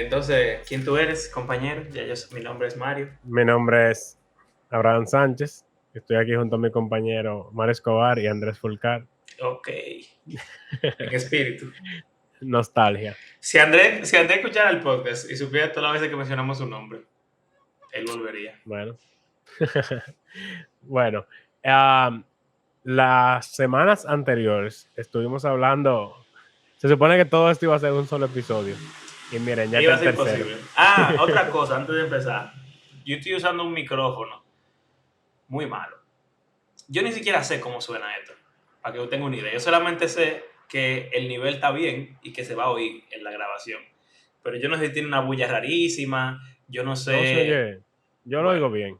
Entonces, ¿quién tú eres, compañero? Mi nombre es Mario. Mi nombre es Abraham Sánchez. Estoy aquí junto a mi compañero Mario Escobar y Andrés Fulcar. Ok, en espíritu. Nostalgia. Si Andrés escuchara el podcast y supiera todas las veces que mencionamos su nombre, él volvería. Bueno. Bueno. um, las semanas anteriores estuvimos hablando. Se supone que todo esto iba a ser un solo episodio. Y miren, ya está Iba a el ser tercero. imposible. Otra cosa, antes de empezar. Yo estoy usando un micrófono muy malo. Yo ni siquiera sé cómo suena esto, para que yo tenga una idea. Yo solamente sé que el nivel está bien y que se va a oír en la grabación. Pero yo no sé si tiene una bulla rarísima, yo no No se sé. oye. Yo lo Bueno, oigo bien.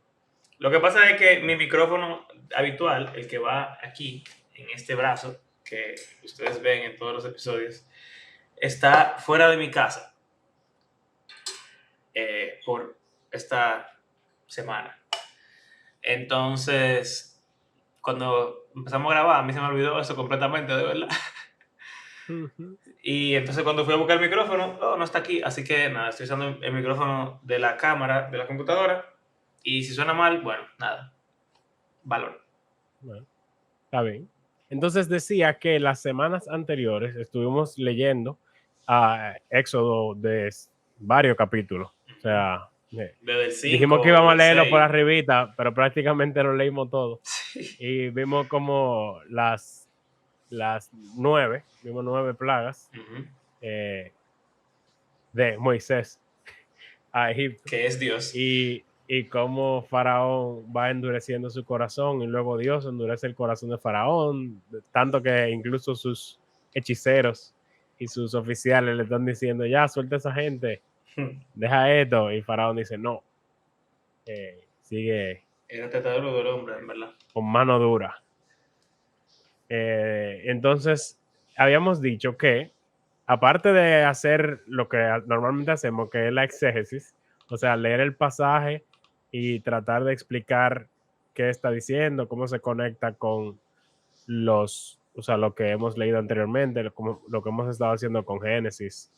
lo que pasa es que mi micrófono habitual, el que va aquí, en este brazo, que ustedes ven en todos los episodios, está fuera de mi casa por esta semana. Entonces, cuando empezamos a grabar, a mí se me olvidó eso completamente, de verdad. Y entonces cuando fui a buscar el micrófono, no está aquí. Así que nada, estoy usando el micrófono de la cámara de la computadora. Y si suena mal, bueno, nada, valor. Bueno, está bien. Entonces decía que las semanas anteriores estuvimos leyendo a Éxodo de varios capítulos. O sea, Desde el dijimos que 5, íbamos a del leerlo por 6. arribita, pero prácticamente lo leímos todo. Sí. Y vimos como las vimos 9 plagas eh, de Moisés a Egipto. Que es Dios. Y cómo Faraón va endureciendo su corazón y luego Dios endurece el corazón de Faraón, tanto que incluso sus hechiceros y sus oficiales le están diciendo, ya, suelta a esa gente, deja esto. Y Faraón dice, no, sigue Era tratador del hombre, en verdad. con mano dura. Entonces, habíamos dicho que, aparte de hacer lo que normalmente hacemos, que es la exégesis, o sea, leer el pasaje y tratar de explicar qué está diciendo, cómo se conecta con lo que hemos leído anteriormente, lo que hemos estado haciendo con Génesis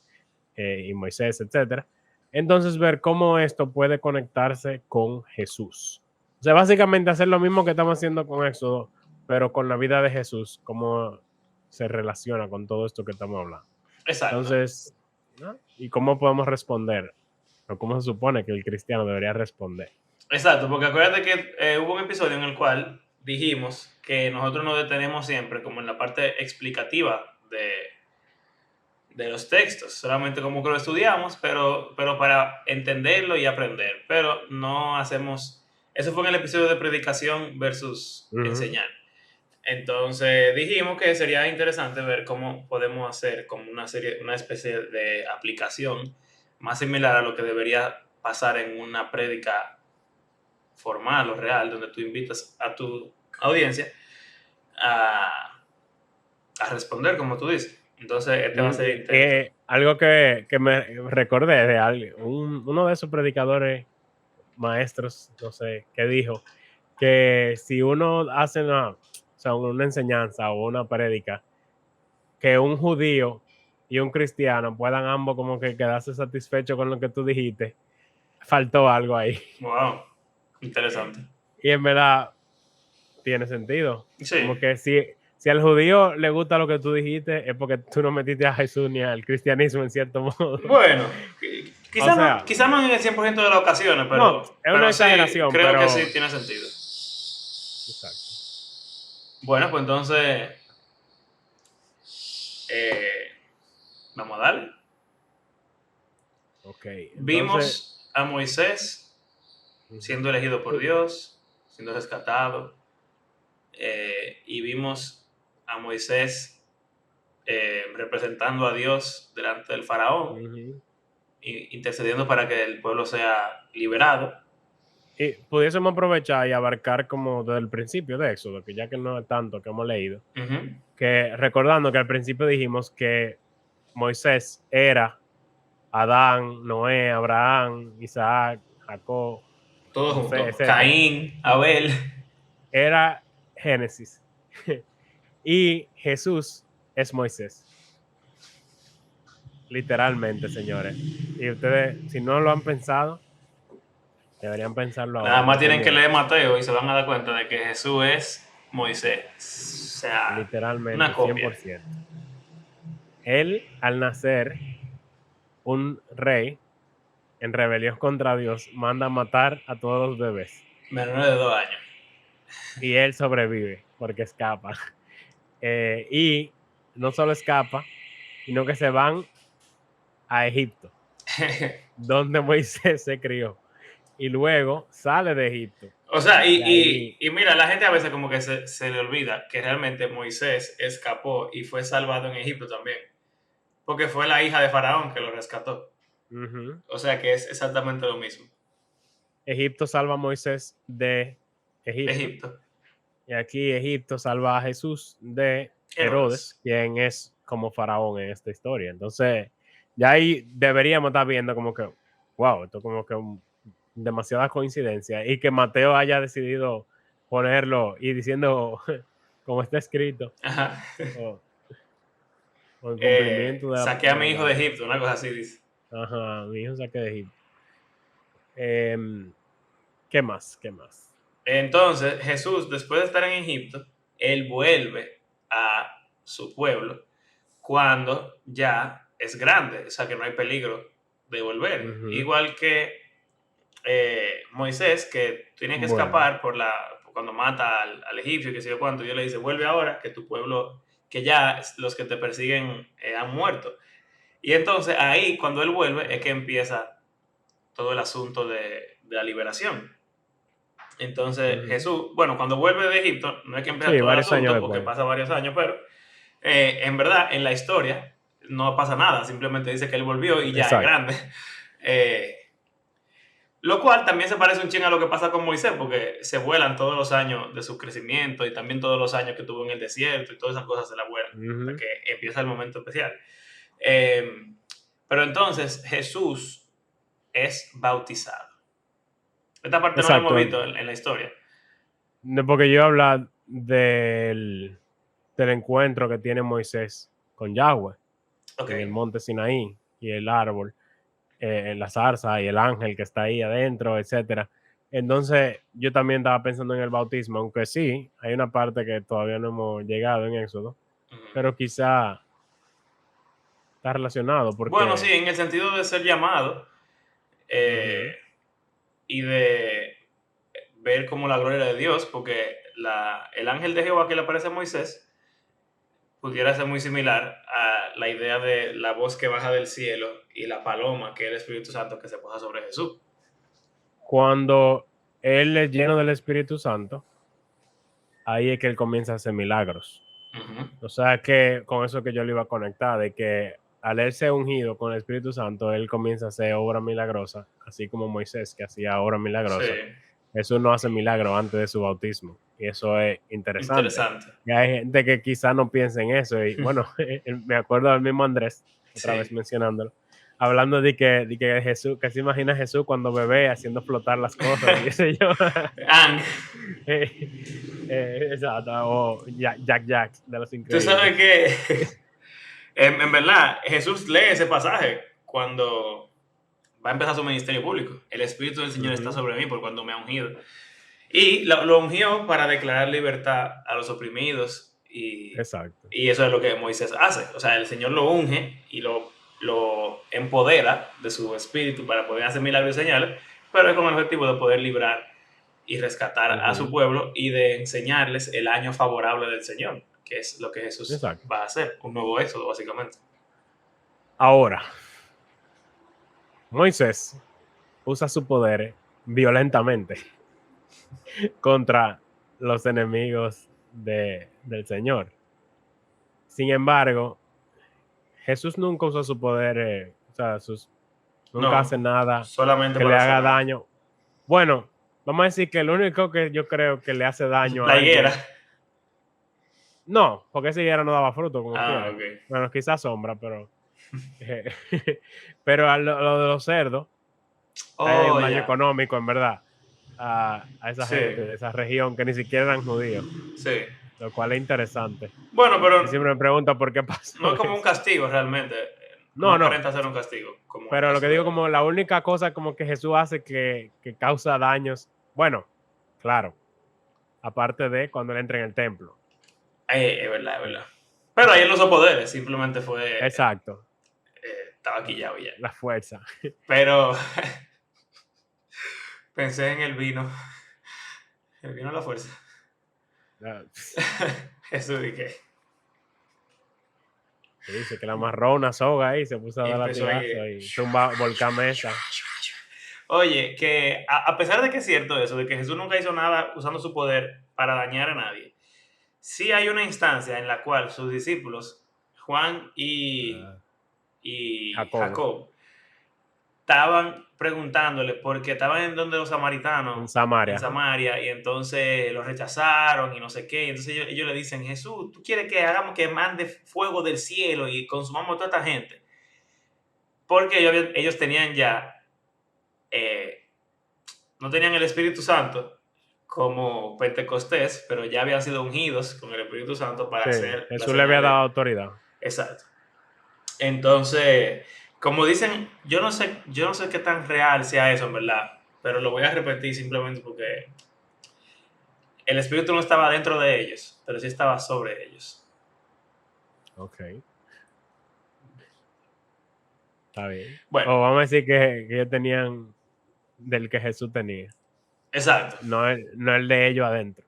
y Moisés, etcétera. Entonces, ver cómo esto puede conectarse con Jesús. O sea, básicamente hacer lo mismo que estamos haciendo con Éxodo, pero con la vida de Jesús, cómo se relaciona con todo esto que estamos hablando. Exacto. Entonces, ¿no? ¿Y cómo podemos responder? ¿O cómo se supone que el cristiano debería responder? Exacto, porque acuérdate que hubo un episodio en el cual dijimos que nosotros nos detenemos siempre como en la parte explicativa de los textos, solamente como que lo estudiamos, pero para entenderlo y aprender, pero no hacemos, eso fue en el episodio de predicación versus Uh-huh. enseñar. Entonces dijimos que sería interesante ver cómo podemos hacer como una especie de aplicación más similar a lo que debería pasar en una prédica formal o real, donde tú invitas a tu audiencia a, a responder, como tú dices. Entonces, este va a ser el intento. Algo que me recordé de alguien, uno de esos predicadores maestros, no sé, que dijo que si uno hace una enseñanza o una prédica, que un judío y un cristiano puedan ambos como que quedarse satisfechos con lo que tú dijiste, faltó algo ahí. Wow, interesante. Y en verdad tiene sentido. Sí, Como que si al judío le gusta lo que tú dijiste, es porque tú no metiste a Jesús ni al cristianismo en cierto modo. bueno, O sea, quizá no en el 100% de las ocasiones, no, es una pero sí, exageración, creo que sí pero tiene sentido. exacto. Bueno, pues entonces, eh, vamos a darle. Ok, entonces, Vimos a Moisés siendo elegido por Dios, siendo rescatado, y vimos a Moisés representando a Dios delante del faraón, intercediendo para que el pueblo sea liberado. y pudiésemos aprovechar y abarcar como desde el principio de Éxodo, que ya que no es tanto que hemos leído, Uh-huh. que recordando que al principio dijimos que Moisés era Adán, Noé, Abraham, Isaac, Jacob, Todos José, juntos. etcétera. Caín, Abel. Era Génesis. Y Jesús es Moisés. literalmente, señores. Y ustedes, si no lo han pensado, deberían pensarlo Nada ahora, más porque tienen que mira, leer Mateo y se van a dar cuenta de que Jesús es Moisés. O sea, una literalmente, copia. 100%. Él, al nacer, un rey en rebelión contra Dios, manda a matar a todos los bebés. Menor de 2 años. Y él sobrevive porque escapa. Y no solo escapa, sino que se van a Egipto, donde Moisés se crió. Y luego sale de Egipto. O sea, Y ahí, y mira, la gente a veces como que se le olvida que realmente Moisés escapó y fue salvado en Egipto también. Porque fue la hija de Faraón que lo rescató. O sea que es exactamente lo mismo. Egipto salva a Moisés de De Egipto. Egipto. Y aquí Egipto salva a Jesús de Herodes. Herodes, quien es como faraón en esta historia. Entonces, ya ahí deberíamos estar viendo como que, wow, esto como que demasiada coincidencia. Y que Mateo haya decidido ponerlo y diciendo, como está escrito, Ajá. o, o el cumplimiento Saqué a mi hijo de Egipto, una cosa así dice. Ajá, mi hijo saque de Egipto. ¿Qué más? ¿Qué más? Entonces, Jesús, después de estar en Egipto, él vuelve a su pueblo cuando ya es grande, o sea que no hay peligro de volver. Ujú. Igual que Moisés, que tiene que Bueno, escapar cuando mata al egipcio, que sé yo cuánto, Dios le dice, vuelve ahora, que tu pueblo, que ya los que te persiguen han muerto. Y entonces ahí, cuando él vuelve, es que empieza todo el asunto de la liberación. Entonces ujú. Jesús, bueno, cuando vuelve de Egipto, no es que empieza Sí, todo el varios años asunto, porque después. pasa varios años, pero en verdad, en la historia no pasa nada, simplemente dice que él volvió y ya es Exacto. grande. Eh, lo cual también se parece un ching a lo que pasa con Moisés, porque se vuelan todos los años de su crecimiento y también todos los años que tuvo en el desierto y todas esas cosas se la vuelan, hasta Ujú. que empieza el momento especial. Eh, pero entonces Jesús es bautizado. Esta parte no la hemos Exacto. visto en la historia. Porque yo hablo del encuentro que tiene Moisés con Yahweh Ok. en el monte Sinaí y el árbol, en la zarza y el ángel que está ahí adentro, etcétera. Entonces, yo también estaba pensando en el bautismo, aunque sí, hay una parte que todavía no hemos llegado en Éxodo, Ujú. pero quizá está relacionado Bueno, sí, porque en el sentido de ser llamado eh, ujú, y de ver como la gloria de Dios, porque el ángel de Jehová que le aparece a Moisés pudiera ser muy similar a la idea de la voz que baja del cielo y la paloma, que es el Espíritu Santo que se posa sobre Jesús. cuando él es lleno del Espíritu Santo, ahí es que él comienza a hacer milagros. Ujú. O sea que con eso que yo le iba a conectar, de que al él ser ungido con el Espíritu Santo, él comienza a hacer obra milagrosa, así como Moisés que hacía obra Sí, milagrosa. Jesús no hace milagro antes de su bautismo. Y eso es interesante. interesante. Y hay gente que quizá no piensa en eso. Y bueno, me acuerdo del mismo Andrés, otra vez Sí. mencionándolo, hablando de que Jesús, que se imagina a Jesús cuando bebé haciendo flotar las cosas y qué sé yo. Ang, Exacto, o Jack Jack de Los tú sabes Increíbles. que en verdad Jesús lee ese pasaje cuando va a empezar su ministerio público. El Espíritu del Señor está Ujú. sobre mí por cuando me ha ungido. Y lo ungió para declarar libertad a los oprimidos Exacto. y eso es lo que Moisés hace. O sea, el Señor lo unge y lo empodera de su espíritu para poder hacer milagros y señales, pero es con el objetivo de poder librar y rescatar a su Ujú. pueblo y de enseñarles el año favorable del Señor, que es lo que Jesús Exacto. va a hacer, un nuevo éxodo básicamente. Ahora, Moisés usa su poder violentamente contra los enemigos del Señor. Sin embargo, Jesús nunca usó su poder, o sea, nunca hace No, nada solamente que le para haga salvar. daño. Bueno, vamos a decir que lo único que yo creo que le hace daño a La higuera. alguien, no, porque esa higuera no daba fruto como Ah, quiera. ok. Bueno, quizás sombra, pero pero a lo de los cerdos, hay Oh, un daño ya. económico, en verdad, a esa Sí, gente de esa región que ni siquiera eran judíos, sí. lo cual es interesante. Bueno, Yo pero siempre me pregunto por qué pasó no es como un eso. castigo realmente. No No, no. aparenta ser un castigo, como el Pero lo caso que digo, de... como la única cosa como que Jesús hace que causa daños. Bueno, claro, aparte de cuando él entra en el templo. Es verdad, es verdad. Eh, Pero ahí él no usó poderes, simplemente fue... exacto. estaba quillado y ya. La fuerza. Pero pensé en el vino a la fuerza. La- Jesús dije, que dice que la amarró una soga ahí, se puso a y dar empezó ahí... latigazo y tumba volcán mesa. Oye, que a pesar de que es cierto eso, de que Jesús nunca hizo nada usando su poder para dañar a nadie, sí hay una instancia en la cual sus discípulos, Juan Ah, y Jacobo, Jacob, estaban preguntándole porque estaban en donde los en samaritanos, en Samaria. Samaria, y entonces los rechazaron y no sé qué. Y entonces ellos le dicen, Jesús, ¿tú quieres que hagamos que mande fuego del cielo y consumamos a toda esta gente? Porque ellos tenían ya, eh, no tenían el Espíritu Santo como Pentecostés, pero ya habían sido ungidos con el Espíritu Santo para Sí, hacer la Jesús le había señal dado de... autoridad. Exacto. Entonces, como dicen, yo no sé qué tan real sea eso, en verdad, pero lo voy a repetir simplemente porque el Espíritu no estaba dentro de ellos, pero sí estaba sobre ellos. Ok, está bien. Bueno, O vamos a decir que ellos tenían del que Jesús tenía, exacto. no el de ellos adentro.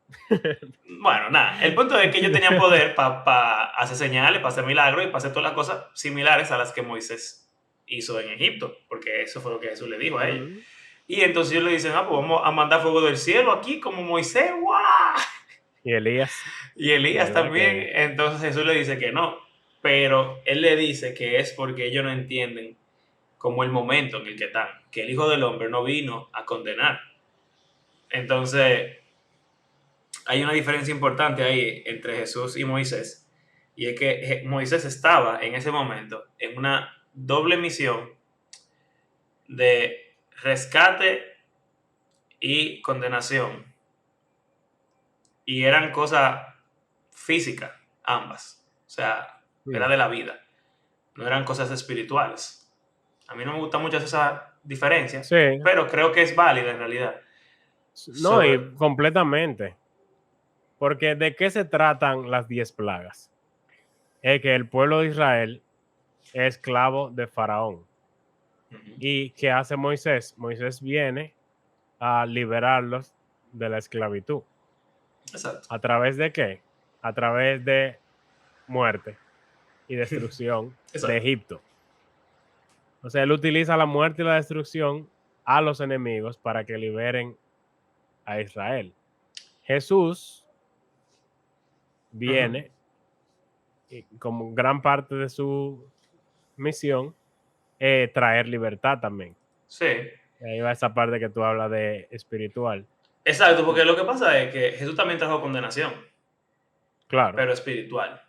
Bueno, nada, el punto es que ellos tenían poder para hacer señales, para hacer milagros y para hacer todas las cosas similares a las que Moisés hizo en Egipto, porque eso fue lo que Jesús le dijo a ellos. Ujú. Y entonces ellos le dicen, ah, pues vamos a mandar fuego del cielo aquí como Moisés, ¡guau! Y Elías, Y Elías ¿verdad? también. Que Entonces Jesús le dice que no, pero él le dice que es porque ellos no entienden como el momento en el que están, que el Hijo del Hombre no vino a condenar. Entonces hay una diferencia importante ahí entre Jesús y Moisés, y es que Moisés estaba en ese momento en una doble misión de rescate y condenación, y eran cosas físicas ambas, o sea, era mm, de la vida, no eran cosas espirituales. A mí no me gusta mucho esa diferencia, sí, pero creo que es válida en realidad. no, Sobre, y completamente. Porque ¿de qué se tratan las 10 plagas? Es que el pueblo de Israel es esclavo de Faraón. Ujú, ¿Y qué hace Moisés? Moisés viene a liberarlos de la esclavitud. exacto, ¿A través de qué? A través de muerte y destrucción de exacto, Egipto. O sea, él utiliza la muerte y la destrucción a los enemigos para que liberen a Israel. Jesús ujú, viene y como gran parte de su misión traer libertad también. sí. Y ahí va esa parte que tú hablas de espiritual. Exacto, porque lo que pasa es que Jesús también trajo condenación, Claro, pero espiritual.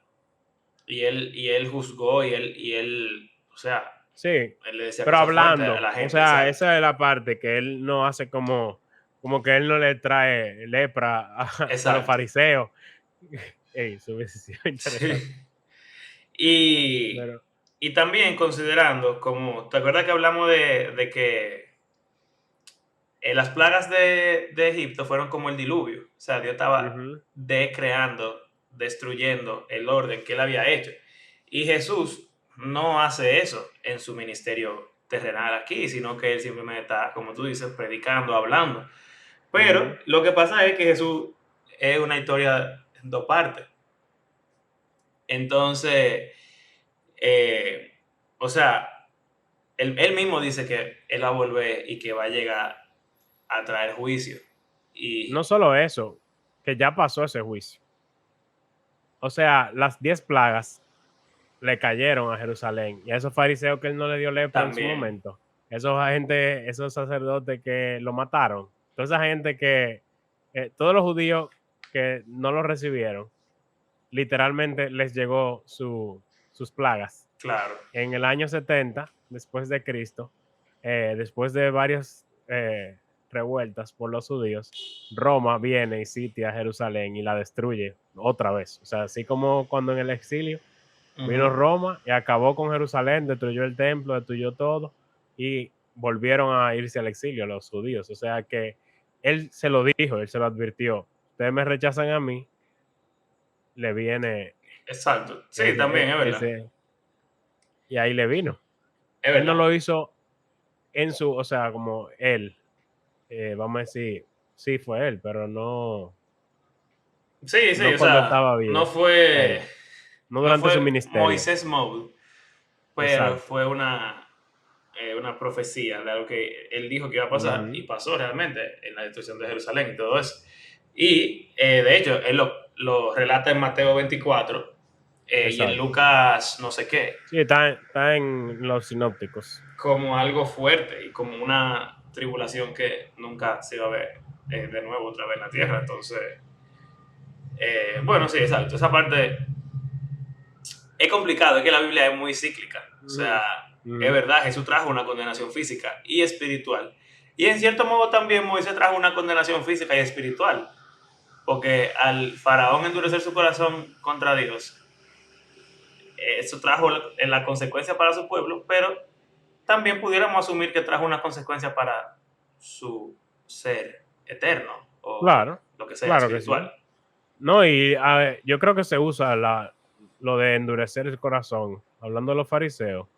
Y él juzgó o sea, sí, él le decía pero cosas fuertes a hablando, la o gente, sea, exacto. esa es la parte que él no hace como que él no le trae lepra a los Exacto. fariseos. Ey, eso hubiese sido interesante. Sí. Y, Pero, y también considerando, como, ¿te acuerdas que hablamos de que las plagas de Egipto fueron como el diluvio? O sea, Dios estaba ujú, decreando, destruyendo el orden que él había hecho. Y Jesús no hace eso en su ministerio terrenal aquí, sino que él simplemente está, como tú dices, predicando, hablando. Pero ujú. lo que pasa es que Jesús es una historia en dos partes. Entonces, eh, o sea, él mismo dice que él va a volver y que va a llegar a traer juicio. No Y solo eso, que ya pasó ese juicio. O sea, las 10 plagas le cayeron a Jerusalén y a esos fariseos que él no le dio lepra en su también, momento, esos sacerdotes que lo mataron, toda esa gente todos los judíos que no lo recibieron, literalmente les llegó sus plagas. claro, En el año 70 después de Cristo, después de varias revueltas por los judíos, Roma viene y sitia a Jerusalén y la destruye otra vez. O sea, así como cuando en el exilio, Vino Ujú. Roma y acabó con Jerusalén, destruyó el templo, destruyó todo y volvieron a irse al exilio los judíos. O sea que él se lo dijo, él se lo advirtió. Ustedes me rechazan a mí, le viene Exacto. Sí, ese, también es verdad. ese, y ahí le vino. Es Él no verdad. lo hizo en su, o sea, como él, vamos a decir, sí fue él, pero Sí, sí, no o cuando sea, estaba no vivo, fue, él, no no durante su fue ministerio. Moisés Mode, pero Exacto. fue una profecía de algo que él dijo que iba a pasar y Ujú. pasó realmente en la destrucción de Jerusalén y todo eso. Y de hecho, él lo relata en Mateo 24 y en Exacto. Lucas no sé qué, Sí, está en los sinópticos. como algo fuerte y como una tribulación que nunca se iba a ver de nuevo otra vez en la tierra. Entonces, bueno, sí, exacto. Esa parte es complicado, es que la Biblia es muy cíclica. O Ujú, sea, es ujú. verdad, Jesús trajo una condenación física y espiritual. Y en cierto modo también Moisés trajo una condenación física y espiritual. Porque al faraón endurecer su corazón contra Dios, eso trajo en la consecuencia para su pueblo, pero también pudiéramos asumir que trajo una consecuencia para su ser eterno o Claro, lo que sea claro que sí. espiritual. No, y yo creo que se usa lo de endurecer el corazón. Hablando de los fariseos,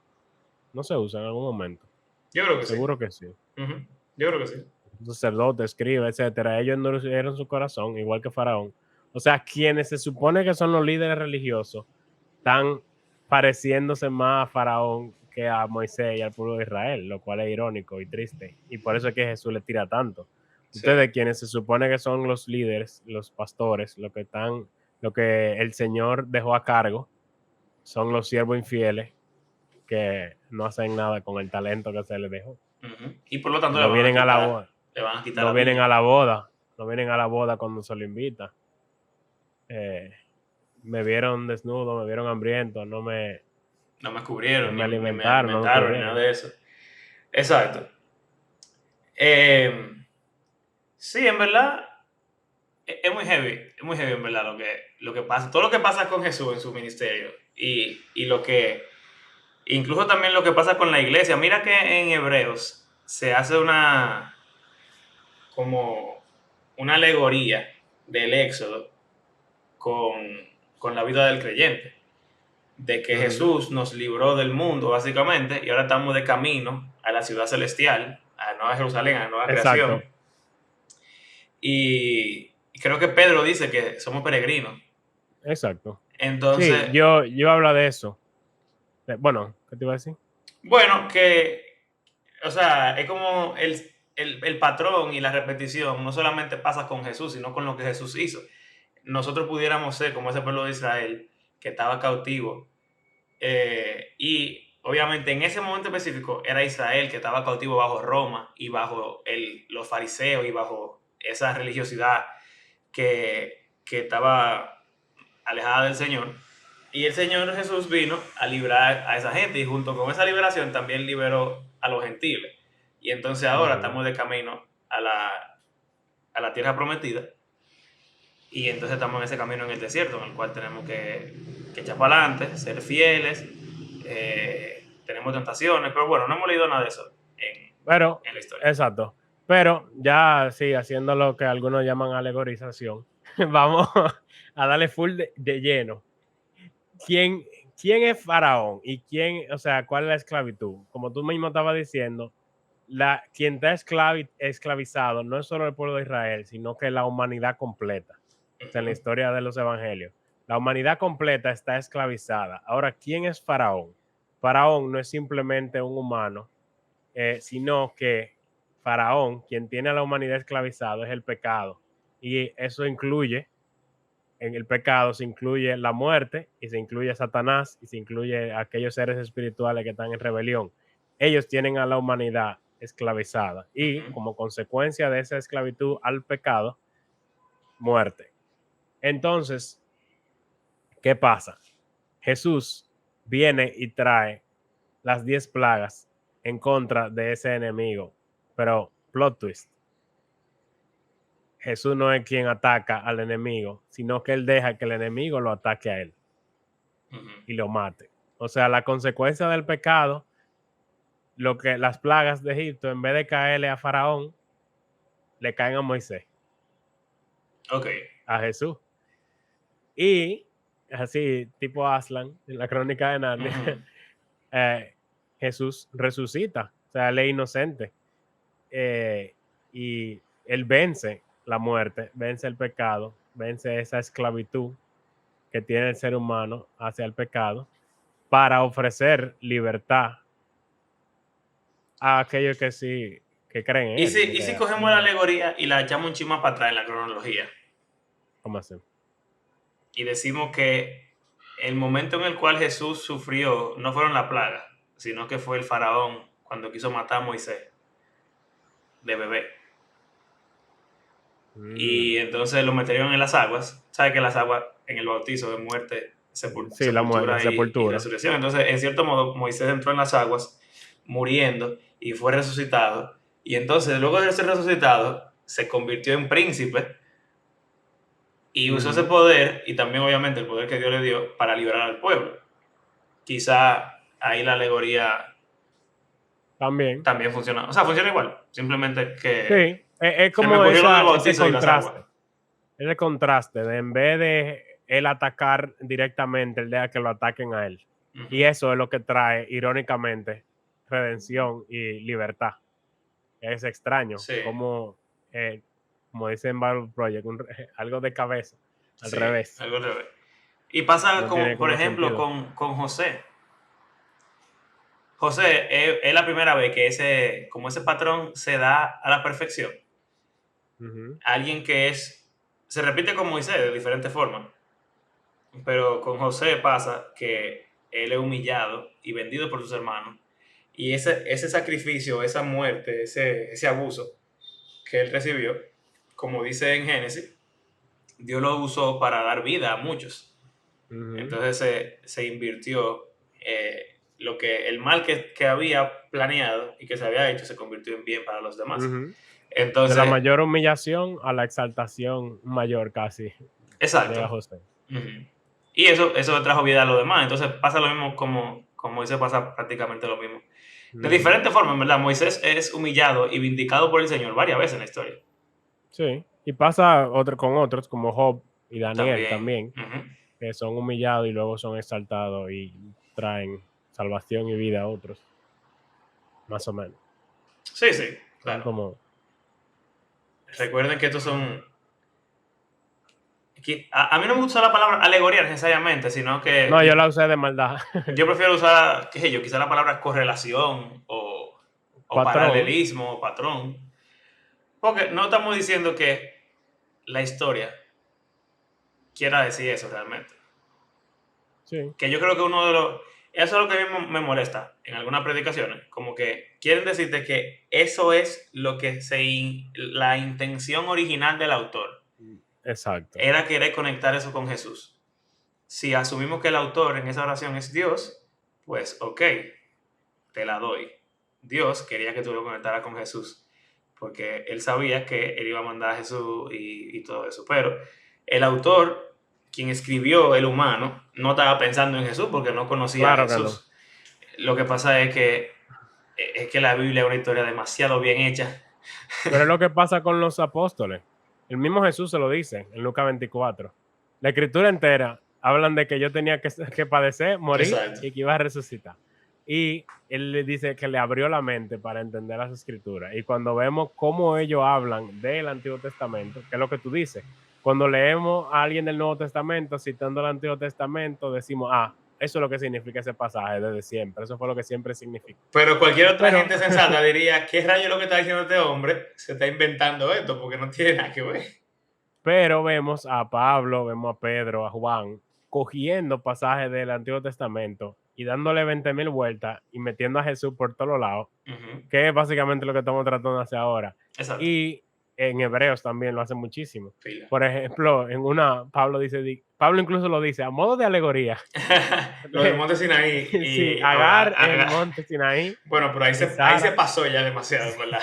no se usa en algún momento. Yo creo que sí. Seguro que sí. Ujú. Yo creo que sí. Sacerdote, escriba, etcétera. Ellos endurecieron su corazón, igual que Faraón. O sea, quienes se supone que son los líderes religiosos están pareciéndose más a Faraón que a Moisés y al pueblo de Israel, lo cual es irónico y triste. Y por eso es que Jesús le tira tanto. Sí. Ustedes, quienes se supone que son los líderes, los pastores, lo que el Señor dejó a cargo, son los siervos infieles que no hacen nada con el talento que se les dejó. Ujú. Y por lo Y tanto no vienen a la boda, le van a quitar no la vienen viña. a la boda, no vienen a la boda cuando se lo invita. Eh, Me vieron desnudo, me vieron hambriento, No me no cubrieron, me ni me alimentaron, no me alimentaron, ni nada cubrieron. de eso. Exacto. Eh, sí, en verdad, es muy heavy en verdad lo que pasa. Todo lo que pasa con Jesús en su ministerio y lo que, incluso también lo que pasa con la iglesia. Mira que en Hebreos se hace como una alegoría del Éxodo con la vida del creyente. De que Ujú. Jesús nos libró del mundo, básicamente, y ahora estamos de camino a la ciudad celestial, a la Nueva Jerusalén, a la nueva creación. Exacto, Y creo que Pedro dice que somos peregrinos. exacto. Sí, Entonces, yo hablo de eso. Bueno, ¿qué te iba a decir? bueno, o sea, es como el patrón y la repetición no solamente pasa con Jesús, sino con lo que Jesús hizo. Nosotros pudiéramos ser como ese pueblo de Israel que estaba cautivo. Y obviamente en ese momento específico era Israel que estaba cautivo bajo Roma y bajo los fariseos y bajo esa religiosidad que estaba alejada del Señor. Y el Señor Jesús vino a librar a esa gente y junto con esa liberación también liberó a los gentiles. Y entonces ahora Ujú. estamos de camino a la tierra prometida y entonces estamos en ese camino en el desierto en el cual tenemos que echar para adelante, ser fieles, tenemos tentaciones, pero bueno, no hemos leído nada de eso Pero, en la historia. exacto. Pero ya sí, haciendo lo que algunos llaman alegorización, vamos a darle full de lleno. ¿Quién, ¿Quién es Faraón? ¿Y quién, o sea, cuál es la esclavitud? Como tú mismo estabas diciendo, quien está esclavizado no es solo el pueblo de Israel, sino que la humanidad completa. O sea, en la Uh-huh. historia de los evangelios. La humanidad completa está esclavizada. Ahora, ¿quién es Faraón? Faraón no es simplemente un humano, sino que Faraón, quien tiene a la humanidad esclavizada, es el pecado. Y eso incluye, en el pecado se incluye la muerte y se incluye Satanás y se incluye aquellos seres espirituales que están en rebelión. Ellos tienen a la humanidad esclavizada y Uh-huh. como consecuencia de esa esclavitud al pecado, muerte. Entonces, ¿qué pasa? Jesús viene y trae las 10 plagas en contra de ese enemigo. Pero, plot twist, Jesús no es quien ataca al enemigo, sino que él deja que el enemigo lo ataque a él. Ujú. y lo mate. O sea, la consecuencia del pecado, las plagas de Egipto, en vez de caerle a Faraón, le caen a Moisés, Ok. a Jesús. Y así, tipo Aslan, en la crónica de Narnia, Ujú. eh, Jesús resucita, o sea, él es inocente. Y él vence la muerte, vence el pecado, vence esa esclavitud que tiene el ser humano hacia el pecado para ofrecer libertad a aquellos que sí, que creen en ¿Y él. y si Porque, cogemos la alegoría y la echamos un chisme para atrás en la cronología ¿cómo así? y decimos que el momento en el cual Jesús sufrió no fueron la plaga, sino que fue el faraón cuando quiso matar a Moisés de bebé? Mm, Y entonces lo metieron en las aguas. ¿Sabes que las aguas en el bautizo de muerte, sí, la sepultura y sepultura. resurrección? Entonces, en cierto modo, Moisés entró en las aguas muriendo y fue resucitado. Y entonces, luego de ser resucitado, se convirtió en príncipe y usó ese Ujú. poder y también, obviamente, el poder que Dios le dio para liberar al pueblo. Quizá ahí la alegoría También. también funciona. O sea, funciona igual. Simplemente Sí, que es se me como ocurrió lo del ese bautizo y las aguas. contraste. Ese contraste de en vez de él atacar directamente, el de que lo ataquen a él. Ujú. Y eso es lo que trae, irónicamente, redención y libertad. Es extraño, Sí, como dice en Bible Project, algo de cabeza, al sí, revés. algo al revés. Y pasa, No como, tiene por como ejemplo, sentido. con José. José es la primera vez que como ese patrón se da a la perfección. Ujú, Alguien que se repite con Moisés de diferentes formas, pero con José pasa que él es humillado y vendido por sus hermanos. Y ese sacrificio, esa muerte, ese abuso que él recibió, como dice en Génesis, Dios lo usó para dar vida a muchos. ujú, Entonces se invirtió el mal que había planeado y que se había hecho se convirtió en bien para los demás. ujú. De la Entonces, mayor humillación a la exaltación mayor casi, exacto. llega José. Ujú. Y eso le trajo vida a los demás. Entonces pasa lo mismo como Moisés pasa prácticamente lo mismo. De Ujú. diferentes formas, ¿verdad? Moisés es humillado y vindicado por el Señor varias veces en la historia. Sí, y pasa con otros como Job y Daniel También. también, Ujú. que son humillados y luego son exaltados y traen salvación y vida a otros, más o menos. Sí, sí, Son claro. como, Recuerden que estos son a mí no me gusta la palabra alegoría necesariamente, sino que no, yo la usé de maldad. yo prefiero usar, qué sé yo, quizá la palabra correlación o Patrón, paralelismo o patrón, porque no estamos diciendo que la historia quiera decir eso realmente. sí, Que yo creo que eso es lo que a mí me molesta en algunas predicaciones, como que quieren decirte que eso es la intención original del autor, exacto. era querer conectar eso con Jesús. Si asumimos que el autor en esa oración es Dios, pues ok, te la doy. Dios quería que tú lo conectaras con Jesús, porque él sabía que él iba a mandar a Jesús y todo eso. Pero el autor, quien escribió el humano, no estaba pensando en Jesús porque no conocía a Claro que no. Jesús. Lo que pasa es que la Biblia es una historia demasiado bien hecha. Pero es lo que pasa con los apóstoles. El mismo Jesús se lo dice en Lucas 24. La escritura entera hablan de que yo tenía que padecer, morir Exacto. y que iba a resucitar. Y él le dice que le abrió la mente para entender las escrituras. Y cuando vemos cómo ellos hablan del Antiguo Testamento, que es lo que tú dices, cuando leemos a alguien del Nuevo Testamento citando el Antiguo Testamento, decimos, eso es lo que significa ese pasaje desde siempre. Eso fue lo que siempre significó. Pero cualquier otra Pero gente sensata diría, ¿qué rayo es lo que está diciendo este hombre? Se está inventando esto porque no tiene nada que ver. Pero vemos a Pablo, vemos a Pedro, a Juan, cogiendo pasajes del Antiguo Testamento y dándole 20,000 vueltas y metiendo a Jesús por todos lados, Ujú. que es básicamente lo que estamos tratando de hacer ahora. Exacto. Y en Hebreos también lo hace muchísimo. Fila. Por ejemplo, Pablo incluso lo dice a modo de alegoría. Lo del monte Sinaí Sí, y Agar en monte Sinaí bueno, pero y ahí se Sara. pasó ya demasiado, ¿verdad?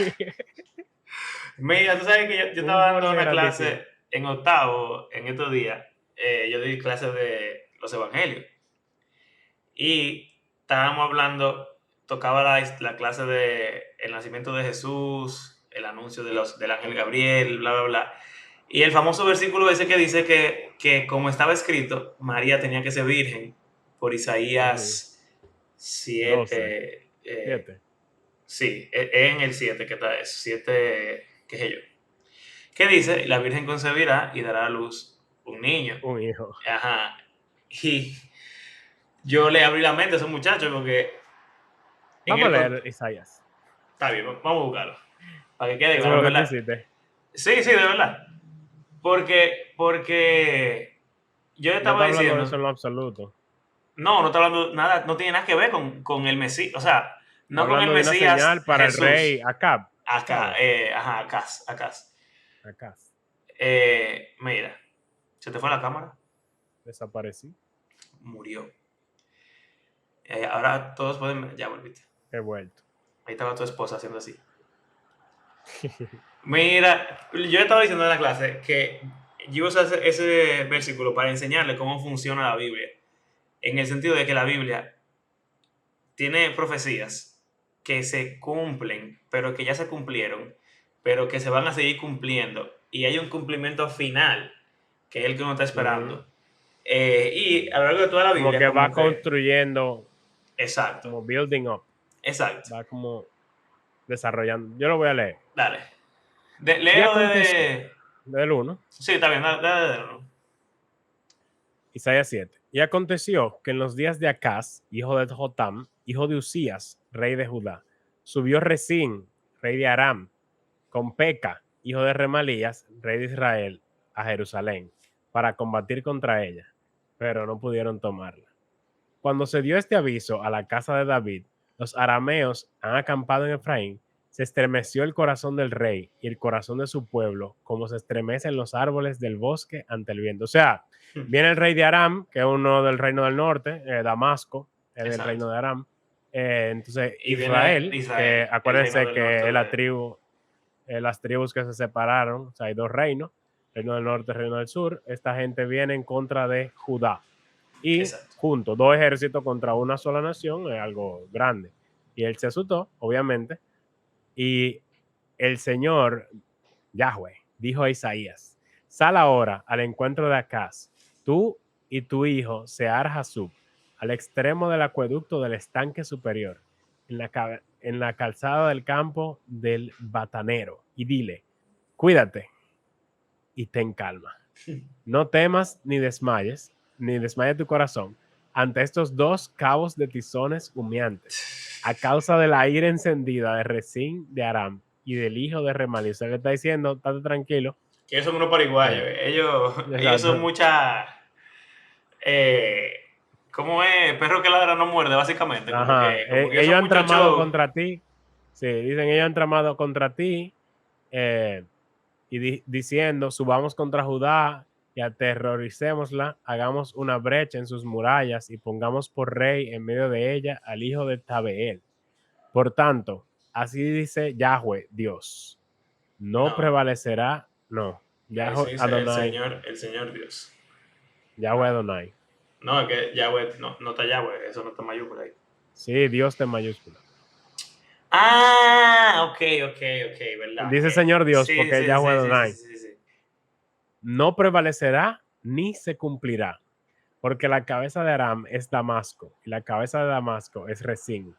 Mira, tú sabes que yo Un estaba dando monte una grandísimo. clase en octavo en estos días. Yo di clases de los evangelios. y estábamos hablando, tocaba la clase de el nacimiento de Jesús, el anuncio del ángel Gabriel, bla, bla, bla. Y el famoso versículo ese que dice que como estaba escrito, María tenía que ser virgen por Ujú. Isaías 12, 7. 7. Sí, es en el 7 que está eso, 7, qué sé yo. ¿Qué dice? La Virgen concebirá y dará a luz un niño. Un hijo. Ajá. Y yo le abrí la mente a esos muchachos porque en Vamos a el... leer Isaías. Está bien, vamos a buscarlo. Para que quede Eso fue claro, lo que tú ¿verdad? hiciste. Sí, sí, de verdad. Porque yo No está estaba hablando de eso diciendo, en lo absoluto. no está hablando nada, no tiene nada que ver con el Mesías, o sea, Está no con el hablando de una Mesías señal para el rey Jesús. Acab, Acá, ¿sabes? ajá, acá. Acá. Mira, ¿se te fue la cámara? Desaparecí. Murió. Ahora todos pueden ver, ya volviste. He vuelto. Ahí estaba tu esposa haciendo así. Mira, yo estaba diciendo en la clase que yo uso ese versículo para enseñarle cómo funciona la Biblia. En el sentido de que la Biblia tiene profecías que se cumplen, pero que ya se cumplieron, pero que se van a seguir cumpliendo. Y hay un cumplimiento final, que es el que uno está Ujú. esperando. Y a lo largo de toda la Como Biblia, que va como que... construyendo, Exacto, como building up. exacto. Va como desarrollando. Yo lo voy a leer. Dale. Y Léelo aconteció, de... del 1, Sí, está bien, dale. Isaías 7. Y aconteció que en los días de Acaz, hijo de Jotam, hijo de Usías, rey de Judá, subió Resín, rey de Aram, con Peca, hijo de Remalías, rey de Israel, a Jerusalén, para combatir contra ella, pero no pudieron tomarla. Cuando se dio este aviso a la casa de David, los arameos han acampado en Efraín, se estremeció el corazón del rey y el corazón de su pueblo, como se estremecen los árboles del bosque ante el viento. O sea, viene el rey de Aram, que es uno del reino del norte, Damasco, es del Exacto. reino de Aram. Entonces, Y viene Israel, que Israel, el reino acuérdense del norte que es la de... tribu, las tribus que se separaron, o sea, hay dos reinos, reino del norte, reino del sur. Esta gente viene en contra de Judá y Exacto. juntos, dos ejércitos contra una sola nación es algo grande. Y él se asustó, obviamente, y el Señor, Yahweh, dijo a Isaías, sal ahora al encuentro de Acaz, tú y tu hijo Sear Hasub, al extremo del acueducto del estanque superior, en la calzada del campo del batanero, y dile, cuídate y ten calma. No temas ni desmaye tu corazón ante estos dos cabos de tizones humeantes, a causa de la ira encendida de Resín de Aram y del hijo de Remalí. O sea, le está diciendo, estate tranquilo. Que ellos son unos paraguayos. Eh, Ellos son exacto. mucha... Eh, ¿Cómo es? Perro que ladra no muerde, básicamente. Ajá. Como que ellos Ellos son han mucho tramado show. contra ti. Sí, dicen, ellos han tramado contra ti. eh, y diciendo, subamos contra Judá y aterroricémosla, hagamos una brecha en sus murallas y pongamos por rey en medio de ella al hijo de Tabeel. Por tanto, así dice Yahweh, Dios, no No, prevalecerá, no, ahí se Yahweh dice Adonai, el Señor Dios. Yahweh Adonai. No, es que Yahweh, no está Yahweh, eso no está mayúscula ahí. Sí, Dios de mayúscula. Ah, ok, ¿verdad? Dice Señor Dios Sí, porque es sí, Yahweh sí, sí, sí, Adonai. sí, sí. No prevalecerá ni se cumplirá, porque la cabeza de Aram es Damasco y la cabeza de Damasco es Resín.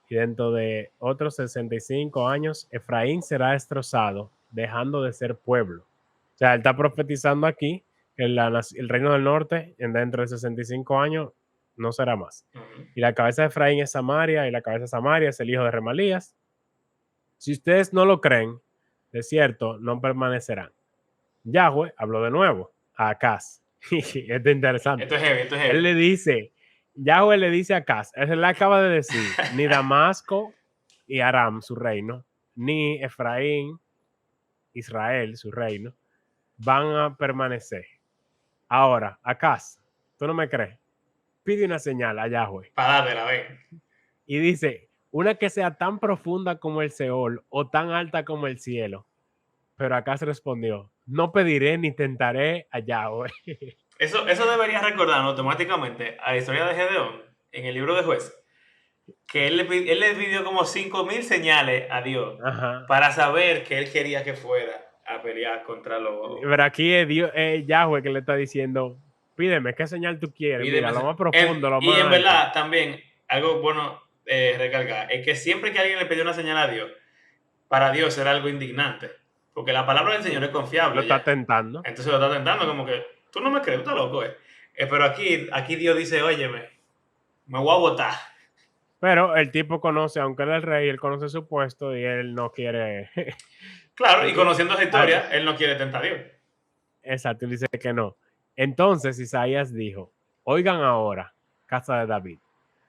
Y dentro de otros 65 años, Efraín será destrozado, dejando de ser pueblo. O sea, él está profetizando aquí que el reino del norte, dentro de 65 años, no será más. Ujú. Y la cabeza de Efraín es Samaria, y la cabeza de Samaria es el hijo de Remalías. Si ustedes no lo creen, de cierto, no permanecerán. Yahweh habló de nuevo a Acaz. Esto es Esto interesante. es heavy, esto es Él heavy. le dice, Yahweh le dice a Acaz, él le acaba de decir, ni Damasco y Aram, su reino, ni Efraín, Israel, su reino, van a permanecer. Ahora, Acaz, tú no me crees, pide una señal a Yahweh Para dártela, ven. y dice, una que sea tan profunda como el Seol o tan alta como el cielo. Pero Acaz respondió, no pediré ni tentaré a Yahweh. Eso debería recordarnos automáticamente a la historia de Gedeón. en el libro de Juez, que él le pidió como 5.000 señales a Dios Ajá. para saber que él quería que fuera a pelear contra los... Pero aquí es Dios, Yahweh que le está diciendo, pídeme, ¿qué señal tú quieres? Mira, lo más profundo, lo Y en más alto. verdad, también, algo bueno recalcar, es que siempre que alguien le pidió una señal a Dios, para Dios era algo indignante. Porque la palabra del Señor es Lo confiable está ya. tentando. Entonces lo está tentando como que, tú no me crees, tú estás loco, eh. Pero aquí Dios dice, óyeme, me voy a votar. Pero el tipo conoce, aunque él es el rey, él conoce su puesto y él no quiere. Claro, y conociendo esa Ah, historia, él no quiere tentar a Dios. exacto, él dice que no. Entonces Isaías dijo: Oigan ahora, casa de David,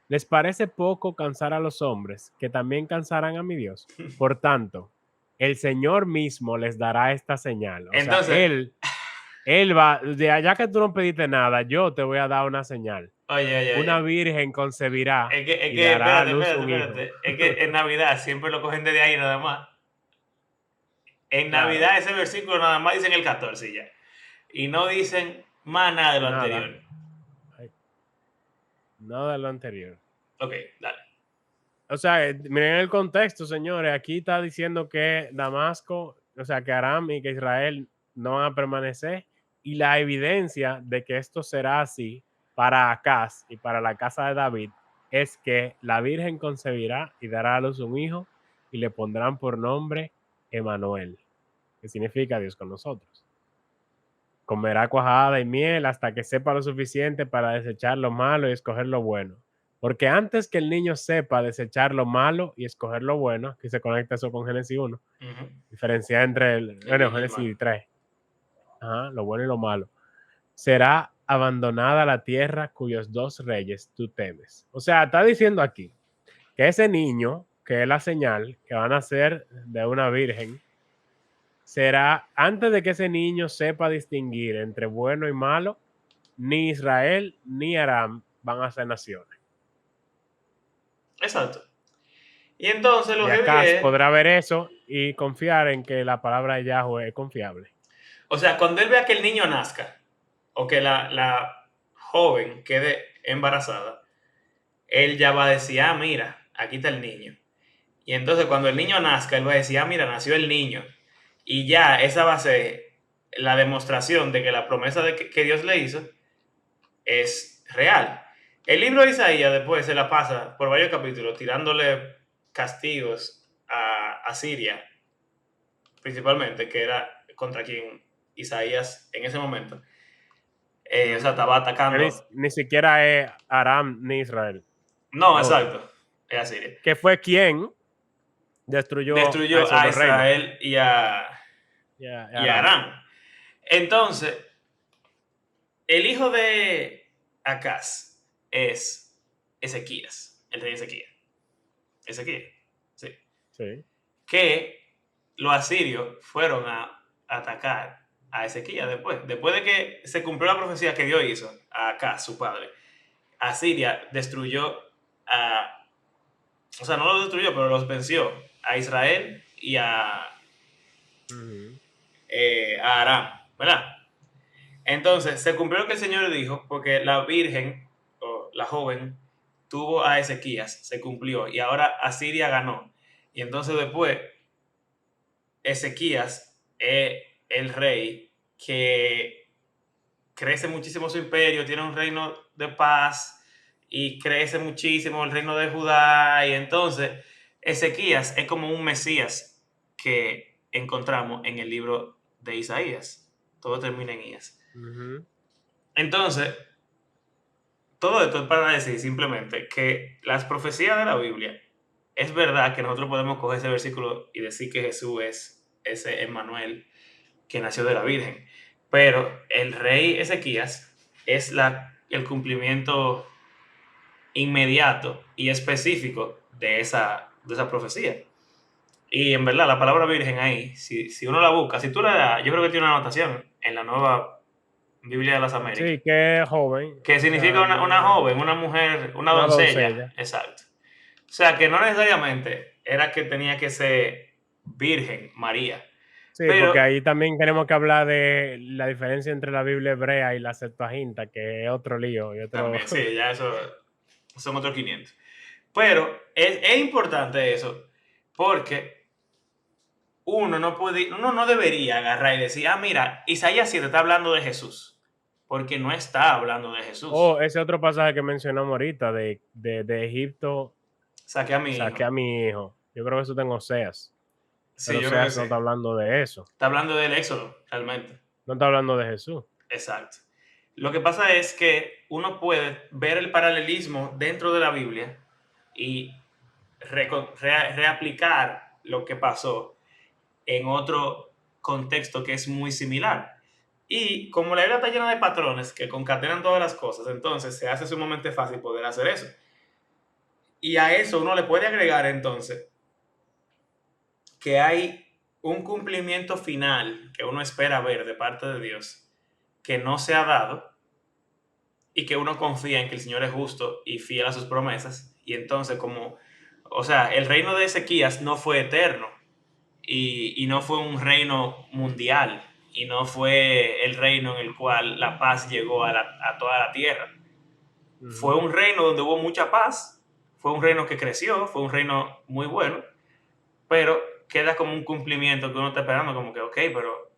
¿les parece poco cansar a los hombres, que también cansarán a mi Dios? Por tanto, el Señor mismo les dará esta señal. O sea, Entonces, él va, de allá que tú no pediste nada, yo te voy a dar una señal. Una oye. virgen concebirá Es y que, dará a espérate, luz espérate, un hijo. espérate. Es que en Navidad siempre lo cogen desde ahí nada más. En Claro, Navidad ese versículo nada más dicen el 14 ya. Y no dicen más nada de lo nada. anterior. Ay, nada de lo anterior. Ok, dale. O sea, miren el contexto, señores. Aquí está diciendo que Damasco, o sea, que Aram y que Israel no van a permanecer. Y la evidencia de que esto será así para Acaz y para la casa de David es que la Virgen concebirá y dará a luz un hijo y le pondrán por nombre Emanuel, que significa Dios con nosotros. Comerá cuajada y miel hasta que sepa lo suficiente para desechar lo malo y escoger lo bueno. Porque antes que el niño sepa desechar lo malo y escoger lo bueno, aquí se conecta eso con Génesis 1, Ujú. diferencia entre El bien y el mal. Génesis 3, ajá, lo bueno y lo malo, será abandonada la tierra cuyos dos reyes tú temes. O sea, está diciendo aquí que ese niño, que es la señal que van a ser de una virgen, será antes de que ese niño sepa distinguir entre bueno y malo, ni Israel ni Aram van a ser naciones. Exacto. Y entonces lo Y heavy Acaz es, podrá ver eso y confiar en que la palabra de Yahweh es confiable. o sea, cuando él vea que el niño nazca, o que la joven quede embarazada, él ya va a decir, ah, mira, aquí está el niño. Y entonces cuando el niño nazca, él va a decir, ah, mira, nació el niño. Y ya esa va a ser la demostración de que la promesa que Dios le hizo es real. El libro de Isaías después se la pasa por varios capítulos tirándole castigos a Siria, principalmente, que era contra quien Isaías en ese momento, o sea, estaba Ni, atacando. ni siquiera es Aram ni Israel, No, es otro. exacto, es a Siria. Que fue quien destruyó a Destruyó esos a dos reinos. Israel y a Aram. Aram. Entonces, el hijo de Acaz es Ezequías, el rey Ezequías. Ezequías, sí. Sí. Que los asirios fueron a atacar a Ezequías después. Después de que se cumplió la profecía que Dios hizo a Acaz, su padre, Asiria destruyó a... O sea, no los destruyó, pero los venció a Israel y Uh-huh. a Aram, ¿verdad? Entonces, se cumplió lo que el Señor dijo, porque la virgen, o la joven, tuvo a Ezequías, se cumplió, y ahora Asiria ganó. Y entonces después, Ezequías es el rey que crece muchísimo su imperio, tiene un reino de paz, y crece muchísimo el reino de Judá, y entonces Ezequías es como un Mesías que encontramos en el libro de Isaías. Todo termina en Isaías. Uh-huh. Entonces, todo esto es para decir simplemente que las profecías de la Biblia, es verdad que nosotros podemos coger ese versículo y decir que Jesús es ese Emmanuel que nació de la Virgen, pero el rey Ezequías es el cumplimiento inmediato y específico de esa profecía. Y en verdad, la palabra virgen ahí, si uno la busca, si tú la das, yo creo que tiene una anotación en la nueva Biblia de las Américas, Sí, que es joven, que o significa sea, una no, joven, una mujer, una una doncella, doncella. exacto. O sea, que no necesariamente era que tenía que ser virgen María, Sí, pero porque ahí también tenemos que hablar de la diferencia entre la Biblia hebrea y la Septuaginta, que es otro lío y otro. también, sí, ya eso son otros 500. Pero es importante eso, porque uno no debería agarrar y decir, ah, mira, Isaías 7 está hablando de Jesús, porque no está hablando de O Jesús. ese otro pasaje que mencionamos ahorita de Egipto, Saqué a mi hijo. saqué a mi hijo. Yo creo que eso tengo Oseas, Sí, pero yo creo que Oseas no sí. está hablando de eso, Está hablando del Éxodo, realmente. no está hablando de Jesús. Exacto. Lo que pasa es que uno puede ver el paralelismo dentro de la Biblia y reaplicar lo que pasó en otro contexto que es muy similar. Y como la Biblia está llena de patrones que concatenan todas las cosas, entonces se hace sumamente fácil poder hacer eso. Y a eso uno le puede agregar entonces que hay un cumplimiento final que uno espera ver de parte de Dios que no se ha dado y que uno confía en que el Señor es justo y fiel a sus promesas. Y entonces como, o sea, el reino de Ezequías no fue eterno y no fue un reino mundial y no fue el reino en el cual la paz llegó a toda la tierra. Fue Ujú. un reino donde hubo mucha paz, fue un reino que creció, fue un reino muy bueno, pero queda como un cumplimiento que uno está esperando, como que, ok,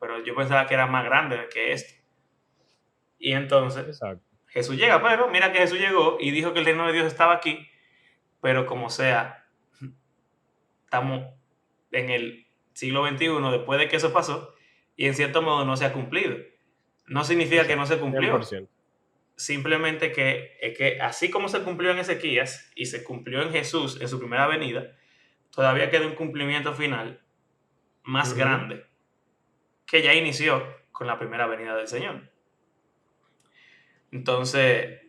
pero yo pensaba que era más grande que esto. Y entonces Exacto. Jesús llega, pero mira que Jesús llegó y dijo que el reino de Dios estaba aquí, pero como sea, estamos en el siglo XXI después de que eso pasó y en cierto modo no se ha cumplido. No significa que no Exacto, se cien por cumplió, ciento. simplemente que así como se cumplió en Ezequías y se cumplió en Jesús en su primera venida, todavía queda un cumplimiento final más Ujú. grande que ya inició con la primera venida del Señor. Entonces,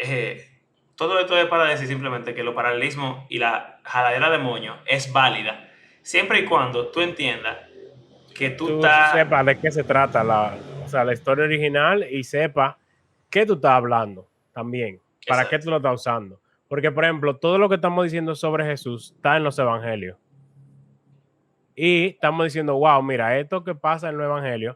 eh, todo esto es para decir simplemente que los paralelismos y la jaladera de moño es válida siempre y cuando tú entiendas que tú Tú estás... sepas de qué se trata o sea, la historia original y sepa qué tú estás hablando también, para qué Exacto. tú lo estás usando. Porque, por ejemplo, todo lo que estamos diciendo sobre Jesús está en los evangelios. Y estamos diciendo, wow, mira, esto que pasa en los evangelios,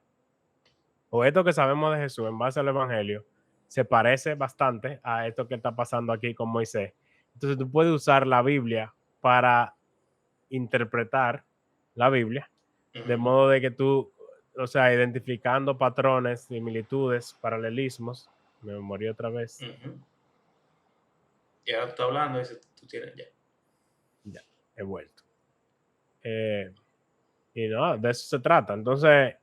o esto que sabemos de Jesús en base al evangelio, se parece bastante a esto que está pasando aquí con Moisés. Entonces tú puedes usar la Biblia para interpretar la Biblia, de Ujú. modo de que tú, o sea, identificando patrones, similitudes, paralelismos, me morí otra vez, Ujú. Y ahora tú estás hablando y dices, tú tienes ya. ya, he vuelto. Y no, de eso se trata. Entonces,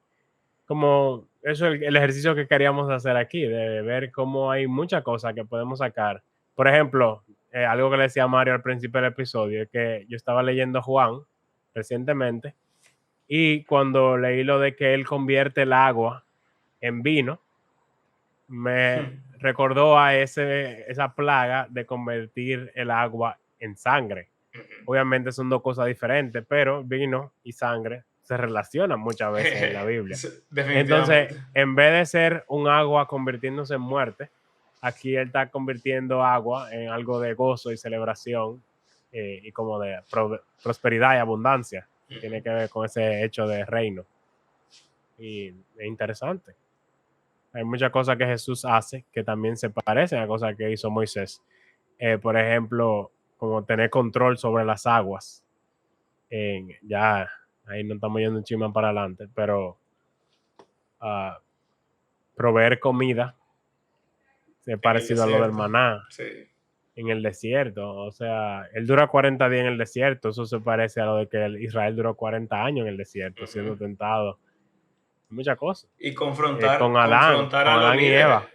como eso es el ejercicio que queríamos hacer aquí, de ver cómo hay muchas cosas que podemos sacar. Por ejemplo, algo que le decía Mario al principio del episodio, es que yo estaba leyendo Juan recientemente y cuando leí lo de que él convierte el agua en vino, me recordó a esa plaga de convertir el agua en sangre. Ujú. Obviamente son dos cosas diferentes, pero vino y sangre se relacionan muchas veces en la Biblia. Sí, Entonces, definitivamente. en vez de ser un agua convirtiéndose en muerte, aquí él está convirtiendo agua en algo de gozo y celebración y como de prosperidad y abundancia. Tiene Ujú. que ver con ese hecho de reino. Y es interesante. Hay muchas cosas que Jesús hace que también se parecen a cosas que hizo Moisés. Por ejemplo, como tener control sobre las aguas. Ya ahí no estamos yendo un chisme para adelante, pero uh, proveer comida es En el parecido a lo del desierto. maná Sí. en el desierto. O sea, él dura 40 días en el desierto. Eso se parece a lo de que Israel duró 40 años en el desierto, siendo Ujú. tentado. Muchas cosas. Y Con confrontar a los Adán y líderes. Eva.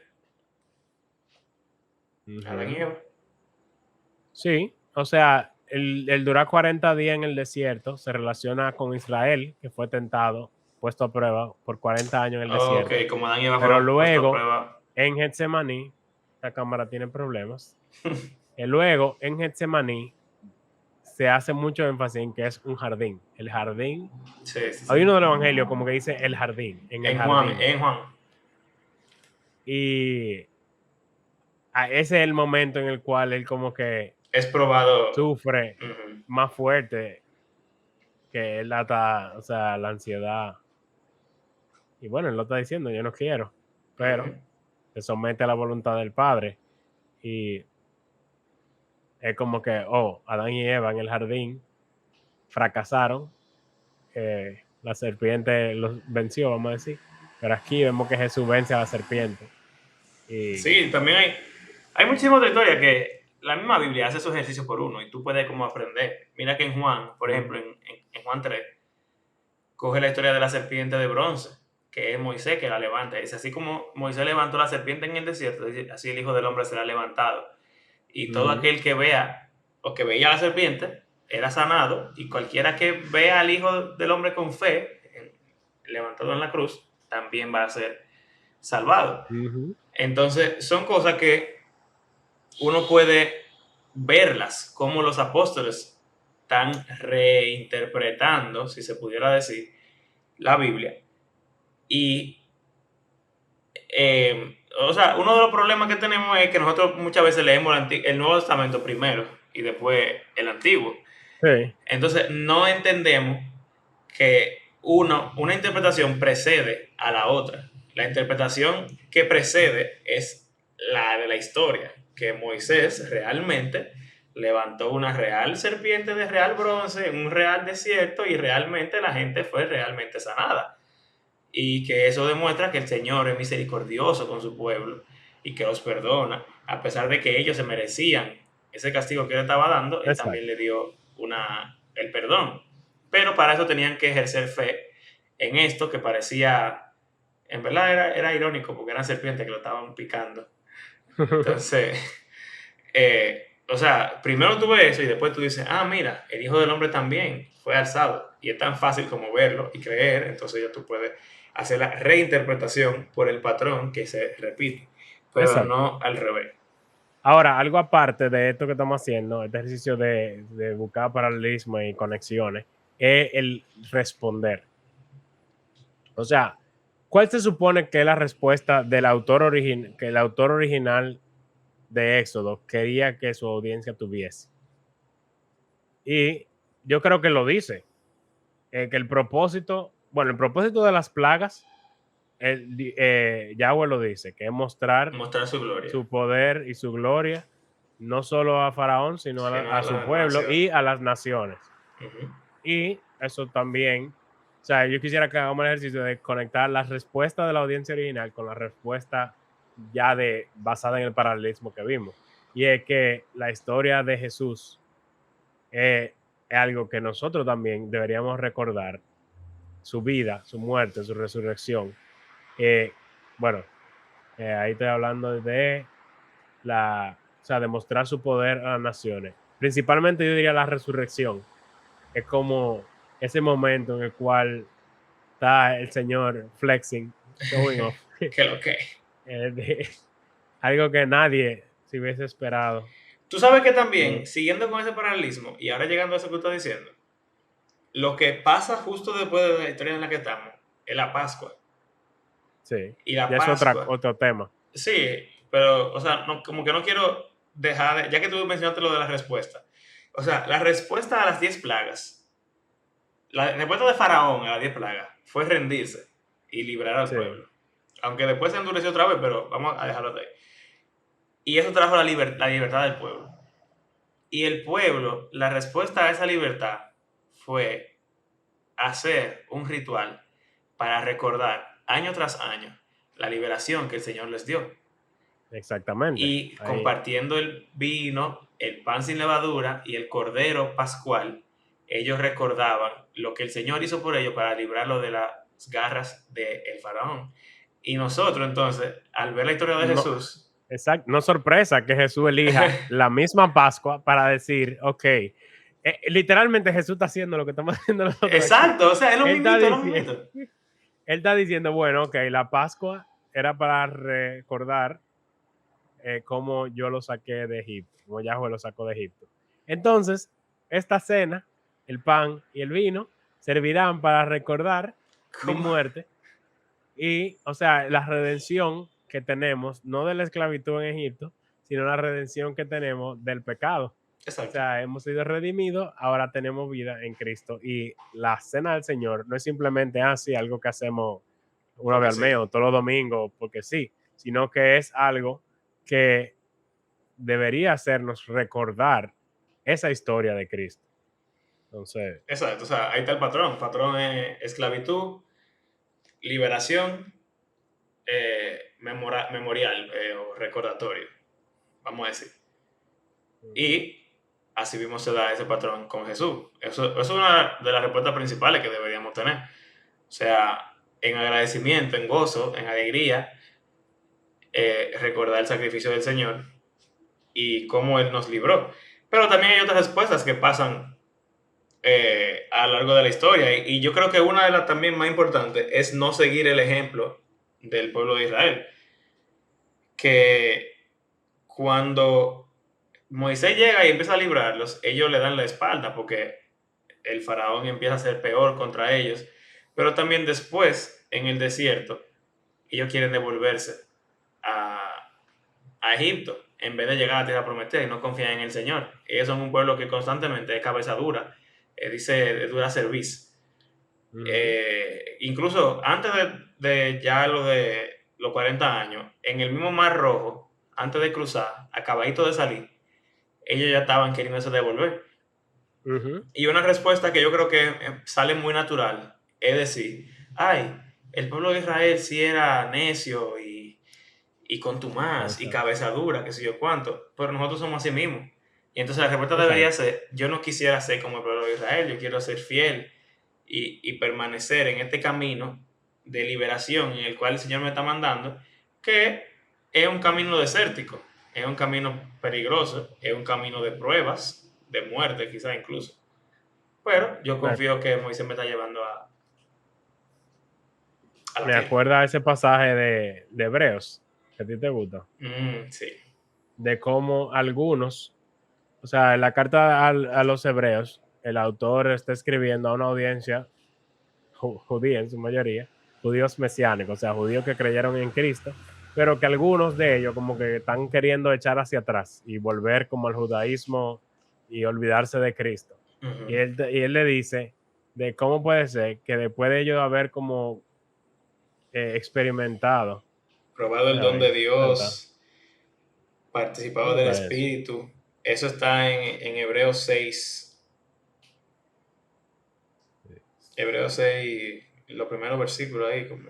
Adán y Ujú. Eva. Sí, o sea, el durar 40 días en el desierto se relaciona con Israel, que fue tentado, puesto a prueba por 40 años en el Ok, desierto. como Adán y Eva Pero fueron puestos a luego, prueba. en Getsemaní, la cámara tiene problemas. Y luego, en Getsemaní, se hace mucho énfasis en que es un jardín. El jardín, Sí, sí, hay sí. uno del Evangelio como que dice el jardín, en el jardín. En Juan. Y ese es el momento en el cual él como que Es probado. sufre Ujú. más fuerte que él hasta, o sea, la ansiedad. Y bueno, él lo está diciendo, yo no quiero, pero Ujú. se somete a la voluntad del Padre. Y Es como que, oh, Adán y Eva en el jardín fracasaron, la serpiente los venció, vamos a decir, pero aquí vemos que Jesús vence a la serpiente. Y Sí, también hay muchísimas otras historias que la misma Biblia hace esos ejercicios por uno y tú puedes como aprender. Mira que en Juan, por ejemplo, en Juan 3, coge la historia de la serpiente de bronce, que es Moisés que la levanta. Dice, así como Moisés levantó la serpiente en el desierto, así el Hijo del Hombre será levantado. Y todo ujú, aquel que vea o que veía a la serpiente era sanado, y cualquiera que vea al Hijo del Hombre con fe, levantado en la cruz, también va a ser salvado. ujú, Entonces, son cosas que uno puede verlas, como los apóstoles están reinterpretando, si se pudiera decir, la Biblia. Y, o sea, uno de los problemas que tenemos es que nosotros muchas veces leemos el Nuevo Testamento primero y después el Antiguo. sí, Entonces, no entendemos que una interpretación precede a la otra. La interpretación que precede es la de la historia, que Moisés realmente levantó una real serpiente de real bronce en un real desierto y realmente la gente fue realmente sanada. Y que eso demuestra que el Señor es misericordioso con su pueblo y que los perdona, a pesar de que ellos se merecían ese castigo que él estaba dando, él también exacto. le dio el perdón. Pero para eso tenían que ejercer fe en esto que parecía, en verdad era irónico porque eran serpientes que lo estaban picando. Entonces, o sea, primero tú ves eso y después tú dices, ah, mira, el Hijo del Hombre también fue alzado. Y es tan fácil como verlo y creer, entonces ya tú puedes hacer la reinterpretación por el patrón que se repite, pero Exacto. no al revés. Ahora, algo aparte de esto que estamos haciendo, este ejercicio de buscar paralelismo y conexiones, es el responder. O sea, ¿cuál se supone que es la respuesta del autor que el autor original de Éxodo quería que su audiencia tuviese? Y yo creo que lo dice, que el propósito, bueno, el propósito de las plagas, Yahweh lo dice, que es mostrar Mostrar su gloria, su poder y su gloria, no solo a Faraón, sino sino a a su la pueblo nación. y a las naciones. Ujú. Y eso también, o sea, yo quisiera que hagamos el ejercicio de conectar la respuesta de la audiencia original con la respuesta ya basada en el paralelismo que vimos. Y es que la historia de Jesús es algo que nosotros también deberíamos recordar, su vida, su muerte, su resurrección. Eh, bueno, ahí estoy hablando de o sea, demostrar su poder a las naciones. Principalmente yo diría la resurrección. Es como ese momento en el cual está el señor flexing, showing off, Que lo que. de algo que nadie se hubiese esperado. Tú sabes que también, Eh, siguiendo con ese paralelismo, y ahora llegando a eso que estás diciendo, lo que pasa justo después de la historia en la que estamos es la Pascua. sí, Y la ya es Pascua, otro tema. sí, pero, o sea, como que no quiero dejar ya que tú mencionaste lo de la respuesta. O sea, la respuesta a las 10 plagas, la respuesta de Faraón a las 10 plagas fue rendirse y liberar al Sí, pueblo. Aunque después se endureció otra vez, pero vamos a dejarlo de ahí. Y eso trajo la libertad del pueblo. Y el pueblo, la respuesta a esa libertad fue hacer un ritual para recordar año tras año la liberación que el Señor les dio. exactamente. Y Ahí, compartiendo el vino, el pan sin levadura y el cordero pascual, ellos recordaban lo que el Señor hizo por ellos para librarlo de las garras del faraón. Y nosotros entonces, al ver la historia de no, Jesús, exacto, no sorpresa que Jesús elija la misma Pascua para decir, ok, literalmente Jesús está haciendo lo que estamos haciendo nosotros aquí. exacto, o sea, es lo Él está mismito, es lo diciendo, mismito. él está diciendo, bueno, ok, la Pascua era para recordar cómo yo lo saqué de Egipto, como Yahweh lo sacó de Egipto. Entonces, esta cena, el pan y el vino, servirán para recordar mi ¿Cómo? muerte y, o sea, la redención que tenemos, no de la esclavitud en Egipto, sino la redención que tenemos del pecado. O Exacto. sea, hemos sido redimidos, ahora tenemos vida en Cristo. Y la cena del Señor no es simplemente así, algo que hacemos una vez Porque al mes sí. o todos los domingos, porque sí, sino que es algo que debería hacernos recordar esa historia de Cristo. Entonces, Exacto, o sea, ahí está el patrón. Patrón es esclavitud, liberación, memorial o recordatorio, vamos a decir. Y así mismo se da ese patrón con Jesús. Eso es una de las respuestas principales que deberíamos tener. O sea, en agradecimiento, en gozo, en alegría, recordar el sacrificio del Señor y cómo Él nos libró. Pero también hay otras respuestas que pasan a lo largo de la historia. Y yo creo que una de las también más importantes es no seguir el ejemplo del pueblo de Israel. Que cuando Moisés llega y empieza a librarlos, ellos le dan la espalda porque el faraón empieza a ser peor contra ellos. Pero también después, en el desierto, ellos quieren devolverse a Egipto en vez de llegar a la tierra prometida y no confían en el Señor. Ellos son un pueblo que constantemente es cabeza dura, dice de dura cerviz. Incluso antes de ya lo de los 40 años, en el mismo Mar Rojo, antes de cruzar, acabadito de salir, ellos ya estaban queriéndose devolver. Y una respuesta que yo creo que sale muy natural es decir, ay, el pueblo de Israel sí era necio y contumaz y cabeza dura, qué sé yo cuánto, pero nosotros somos así mismos. Y entonces la respuesta debería ser, yo no quisiera ser como el pueblo de Israel, yo quiero ser fiel y permanecer en este camino de liberación en el cual el Señor me está mandando, que es un camino desértico, es un camino peligroso, es un camino de pruebas, de muerte quizás incluso. Pero yo confío que Moisés me está llevando a la me acuerda ese pasaje de Hebreos, que a ti te gusta. Sí. De cómo algunos, o sea, en la carta a los hebreos, el autor está escribiendo a una audiencia judía en su mayoría, judíos mesiánicos, o sea, judíos que creyeron en Cristo, pero que algunos de ellos como que están queriendo echar hacia atrás y volver como al judaísmo y olvidarse de Cristo. Y él le dice de cómo puede ser que después de ellos haber como experimentado, probado el don de Dios, participado del Espíritu. Eso está en Hebreos 6. Hebreos 6, los primeros versículos ahí, como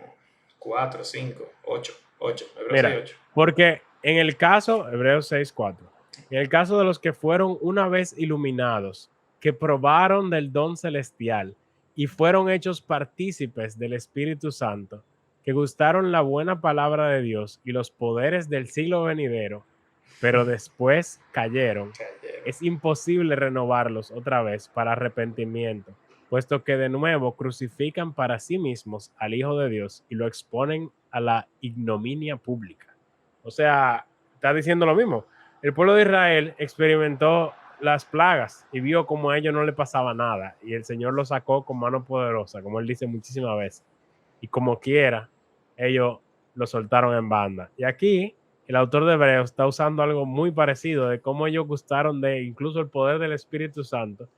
4, 5, 8. Hebreos mira, 6, 8. Porque en el caso, Hebreos 6, 4, en el caso de los que fueron una vez iluminados, que probaron del don celestial y fueron hechos partícipes del Espíritu Santo, que gustaron la buena palabra de Dios y los poderes del siglo venidero, pero después cayeron, es imposible renovarlos otra vez para arrepentimiento, puesto que de nuevo crucifican para sí mismos al Hijo de Dios y lo exponen a la ignominia pública. O sea, está diciendo lo mismo. El pueblo de Israel experimentó las plagas y vio como a ellos no le pasaba nada. Y el Señor lo sacó con mano poderosa, como él dice muchísimas veces. Y como quiera, ellos lo soltaron en banda. Y aquí, el autor de Hebreos está usando algo muy parecido de cómo ellos gustaron de incluso el poder del Espíritu Santo.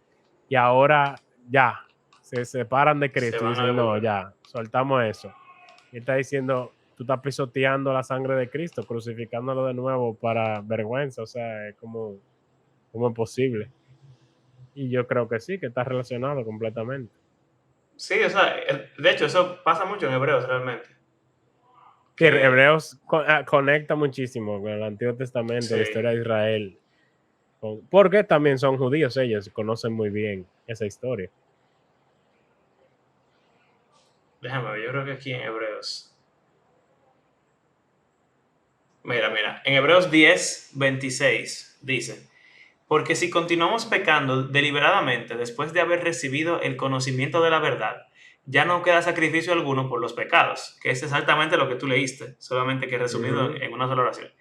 Y ahora ya se separan de Cristo y dicen, no, ya, soltamos eso. Y está diciendo, tú estás pisoteando la sangre de Cristo, crucificándolo de nuevo para vergüenza, o sea, es como es posible. Y yo creo que sí, que está relacionado completamente. Sí, o sea, de hecho, eso pasa mucho en Hebreos realmente. Sí, Hebreos conecta muchísimo con el Antiguo Testamento, sí, la historia de Israel, porque también son judíos ellos, conocen muy bien esa historia. Déjame ver, yo creo que aquí en Hebreos. Mira, en Hebreos 10, 26 dice, porque si continuamos pecando deliberadamente después de haber recibido el conocimiento de la verdad, ya no queda sacrificio alguno por los pecados, que es exactamente lo que tú leíste, solamente que resumido en una sola oración.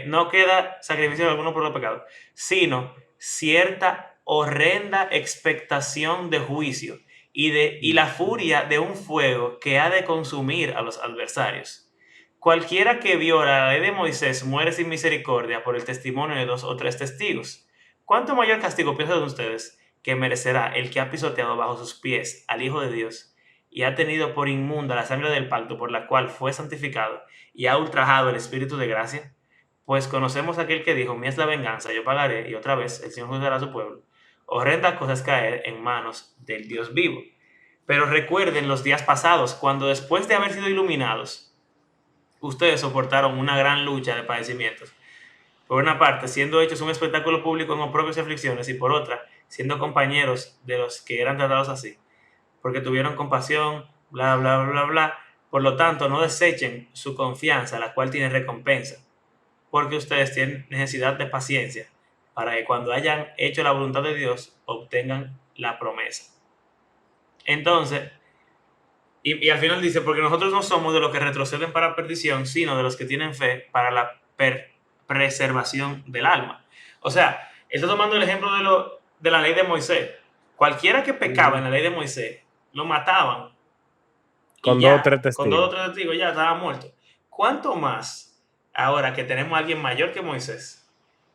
No queda sacrificio alguno por los pecados, sino cierta horrenda expectación de juicio y la furia de un fuego que ha de consumir a los adversarios. Cualquiera que viola la ley de Moisés muere sin misericordia por el testimonio de 2 o 3 testigos. ¿Cuánto mayor castigo piensan ustedes que merecerá el que ha pisoteado bajo sus pies al Hijo de Dios y ha tenido por inmunda la sangre del pacto por la cual fue santificado y ha ultrajado el Espíritu de gracia? Pues conocemos a aquel que dijo, mía es la venganza, yo pagaré, y otra vez el Señor juzgará a su pueblo. Horrenda cosa es caer en manos del Dios vivo. Pero recuerden los días pasados, cuando después de haber sido iluminados, ustedes soportaron una gran lucha de padecimientos. Por una parte, siendo hechos un espectáculo público en oprobios y aflicciones, y por otra, siendo compañeros de los que eran tratados así, porque tuvieron compasión, bla, bla, bla, bla. Por lo tanto, no desechen su confianza, la cual tiene recompensa, porque ustedes tienen necesidad de paciencia, para que cuando hayan hecho la voluntad de Dios, obtengan la promesa. Entonces, y al final dice, porque nosotros no somos de los que retroceden para perdición, sino de los que tienen fe para la preservación del alma. O sea, él está tomando el ejemplo de la ley de Moisés. Cualquiera que pecaba en la ley de Moisés, lo mataban y Con 2 o 3 ya, con 2 o testigos. 3 testigos ya estaba muerto. ¿Cuánto más ahora que tenemos a alguien mayor que Moisés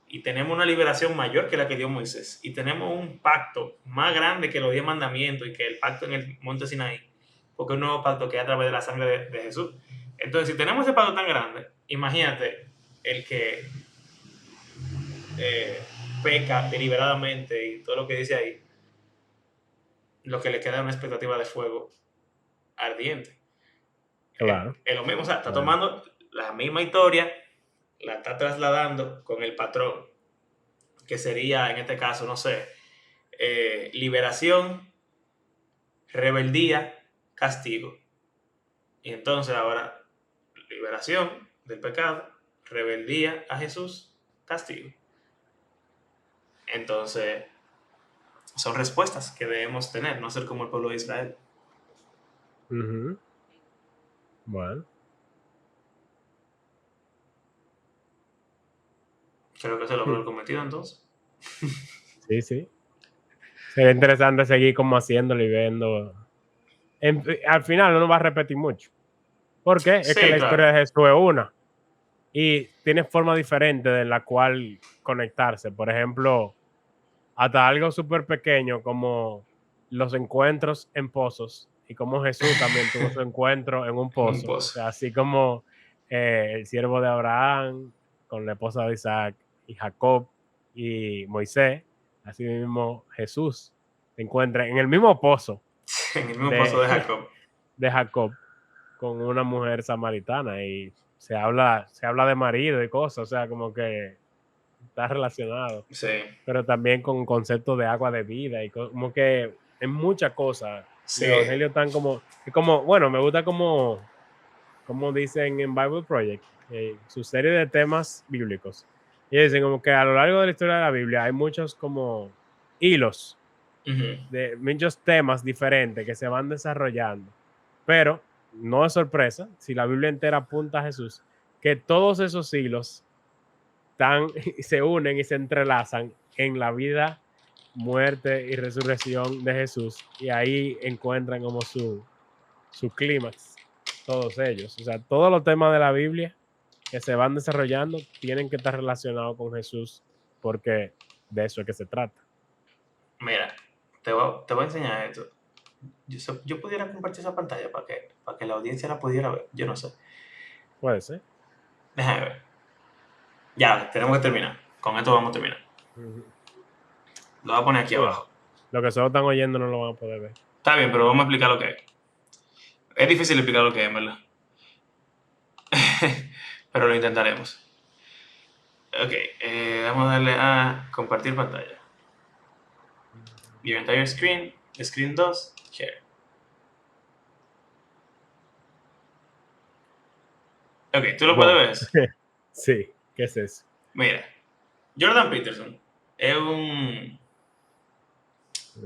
y tenemos una liberación mayor que la que dio Moisés y tenemos un pacto más grande que los 10 mandamientos y que el pacto en el monte Sinaí, porque es un nuevo pacto que es a través de la sangre de Jesús? Entonces, si tenemos ese pacto tan grande, imagínate el que peca deliberadamente y todo lo que dice ahí, lo que le queda es una expectativa de fuego ardiente. Claro. Es lo mismo, o sea, está tomando la misma historia, la está trasladando con el patrón, que sería en este caso, no sé, liberación, rebeldía, castigo. Y entonces ahora, liberación del pecado, rebeldía a Jesús, castigo. Entonces, son respuestas que debemos tener, no ser como el pueblo de Israel. Uh-huh. Bueno. Creo que se logró el cometido entonces. Sí, sí. Sería interesante seguir como haciéndolo y viendo. Al final no va a repetir mucho. Porque es que Sí, la historia claro. de Jesús es una. Y tiene forma diferente de la cual conectarse. Por ejemplo, hasta algo súper pequeño como los encuentros en pozos. Y como Jesús también tuvo su encuentro en un Un pozo. O pozo. sea, así como el siervo de Abraham con la esposa de Isaac y Jacob y Moisés, así mismo Jesús se encuentra en el mismo pozo En el mismo pozo de, de Jacob. de Jacob con una mujer samaritana y se habla de marido y cosas, o sea, como que está relacionado, Sí. pero también con conceptos de agua de vida y como que en muchas cosas Sí. los evangelios están como, bueno, me gusta como dicen en Bible Project, su serie de temas bíblicos. Y dicen como que a lo largo de la historia de la Biblia hay muchos como hilos de muchos temas diferentes que se van desarrollando, pero no es sorpresa si la Biblia entera apunta a Jesús, que todos esos hilos se unen y se entrelazan en la vida, muerte y resurrección de Jesús, y ahí encuentran como su clímax, todos ellos. O sea, todos los temas de la Biblia que se van desarrollando tienen que estar relacionados con Jesús, porque de eso es que se trata. Mira, te voy a enseñar esto. Yo pudiera compartir esa pantalla para que la audiencia la pudiera ver. Yo no sé. Puede ser. Déjame ver. Ya, tenemos que terminar. Con esto vamos a terminar. Uh-huh. Lo voy a poner aquí Sí, abajo. lo que solo están oyendo no lo van a poder ver. Está bien, pero vamos a explicar lo que es. Es difícil explicar lo que es, ¿verdad? Pero lo intentaremos. Ok, vamos a darle a compartir pantalla. Your entire screen, screen 2, share. Ok, ¿tú lo puedes ver eso? Sí, ¿qué es eso? Mira, Jordan Peterson es un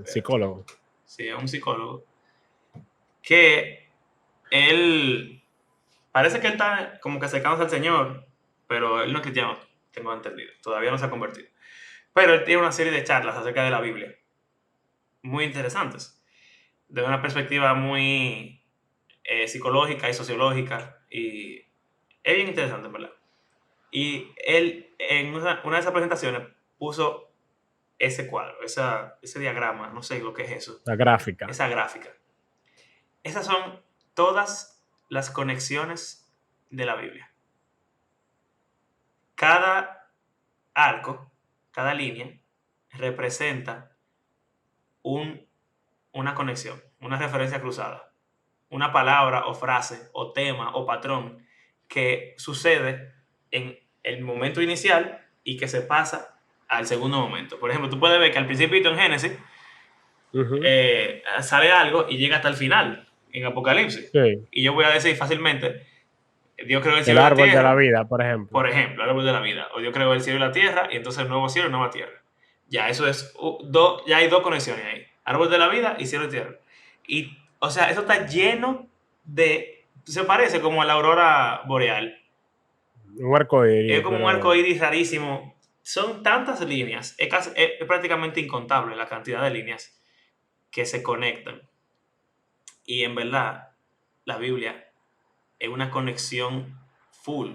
Psicólogo. sí, es un psicólogo que él parece que él está como que acercándose al Señor, pero él no es cristiano, tengo entendido, todavía no se ha convertido. Pero él tiene una serie de charlas acerca de la Biblia, muy interesantes, de una perspectiva muy psicológica y sociológica, y es bien interesante, ¿verdad? Y él en una de esas presentaciones puso ese cuadro, ese diagrama, no sé lo que es eso, La gráfica. esa gráfica. Esas son todas las conexiones de la Biblia. cada arco, cada línea, representa una conexión, una referencia cruzada, una palabra o frase o tema o patrón que sucede en el momento inicial y que se pasa al segundo momento. Por ejemplo, tú puedes ver que al principio en Génesis sale algo y llega hasta el final en Apocalipsis. Sí. Y yo voy a decir fácilmente, Dios creó el El cielo y la árbol tierra. de la vida, por ejemplo. Por ejemplo, el árbol de la vida. O Dios creó el cielo y la tierra y entonces el nuevo cielo y nueva tierra. Ya, eso es, ya hay dos conexiones ahí. Árbol de la vida y cielo y tierra. Y, o sea, eso está lleno de... Se parece como a la aurora boreal. Un arcoíris. Es como un arcoíris rarísimo. Son tantas líneas. Es prácticamente incontable la cantidad de líneas que se conectan. Y en verdad, la Biblia es una conexión full.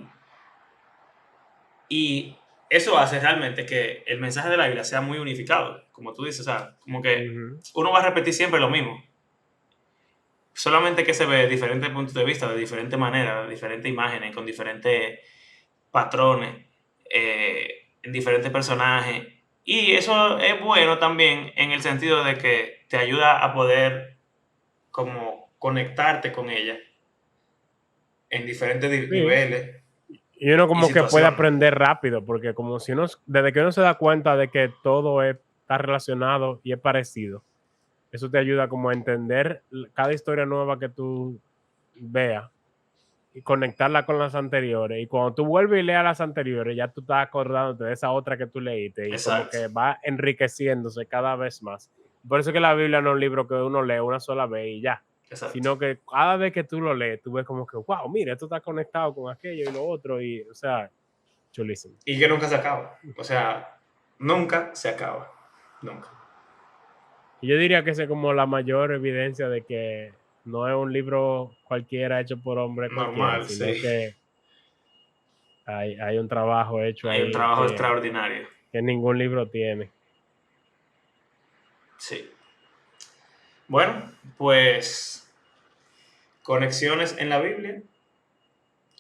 Y eso hace realmente que el mensaje de la Biblia sea muy unificado. Como tú dices, o sea, como que uno va a repetir siempre lo mismo. Solamente que se ve de diferentes puntos de vista, de diferentes maneras, de diferentes imágenes, con diferentes patrones, en diferentes personajes. Y eso es bueno también en el sentido de que te ayuda a poder como conectarte con ella en diferentes niveles. Y uno como que puede aprender rápido, porque como si uno, desde que uno se da cuenta de que todo está relacionado y es parecido, eso te ayuda como a entender cada historia nueva que tú veas y conectarla con las anteriores. Y cuando tú vuelves y leas las anteriores, ya tú estás acordándote de esa otra que tú leíste y Exacto. como que va enriqueciéndose cada vez más. Por eso que la Biblia no es un libro que uno lee una sola vez y ya. Exacto. Sino que cada vez que tú lo lees, tú ves como que, wow, mira, esto está conectado con aquello y lo otro. Y, o sea, chulísimo. Y que nunca se acaba. O sea, nunca se acaba. Nunca. Y yo diría que esa es como la mayor evidencia de que no es un libro cualquiera hecho por hombre normal, sino sí. que hay un trabajo hecho ahí. Hay un trabajo extraordinario. Que ningún libro tiene. Sí. Bueno, pues conexiones en la Biblia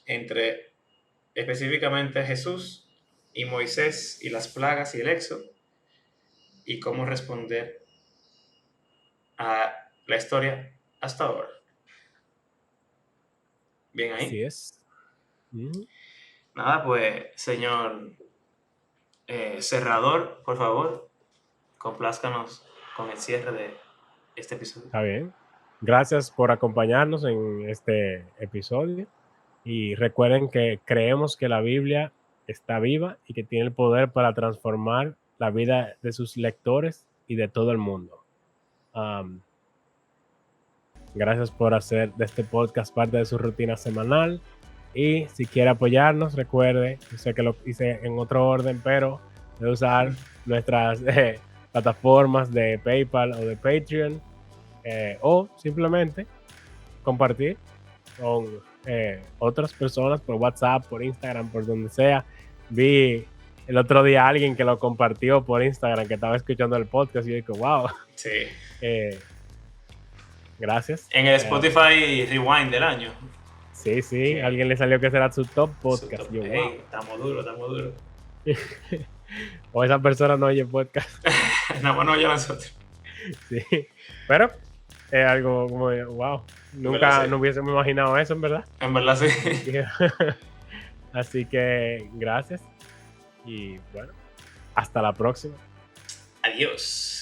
entre específicamente Jesús y Moisés y las plagas y el éxodo y cómo responder a la historia hasta ahora. Bien ahí. Así es. Nada, pues, señor cerrador, por favor, complázcanos con el cierre de este episodio. Está bien. Gracias por acompañarnos en este episodio. Y recuerden que creemos que la Biblia está viva y que tiene el poder para transformar la vida de sus lectores y de todo el mundo. Gracias por hacer de este podcast parte de su rutina semanal. Y si quiere apoyarnos, recuerde, yo sé que lo hice en otro orden, pero de usar nuestras plataformas de PayPal o de Patreon, o simplemente compartir con otras personas por WhatsApp, por Instagram, por donde sea. Vi el otro día a alguien que lo compartió por Instagram, que estaba escuchando el podcast, y yo digo, wow. Sí. Gracias. En el Spotify Rewind del año. Sí, sí, a alguien le salió que será su top podcast. Yo, wow. Estamos duros. O esa persona no oye podcast. Nada más no oye a nosotros. Sí, pero es algo como, wow, nunca no hubiésemos imaginado eso, en verdad. En verdad, sí. Así que gracias y bueno, hasta la próxima. Adiós.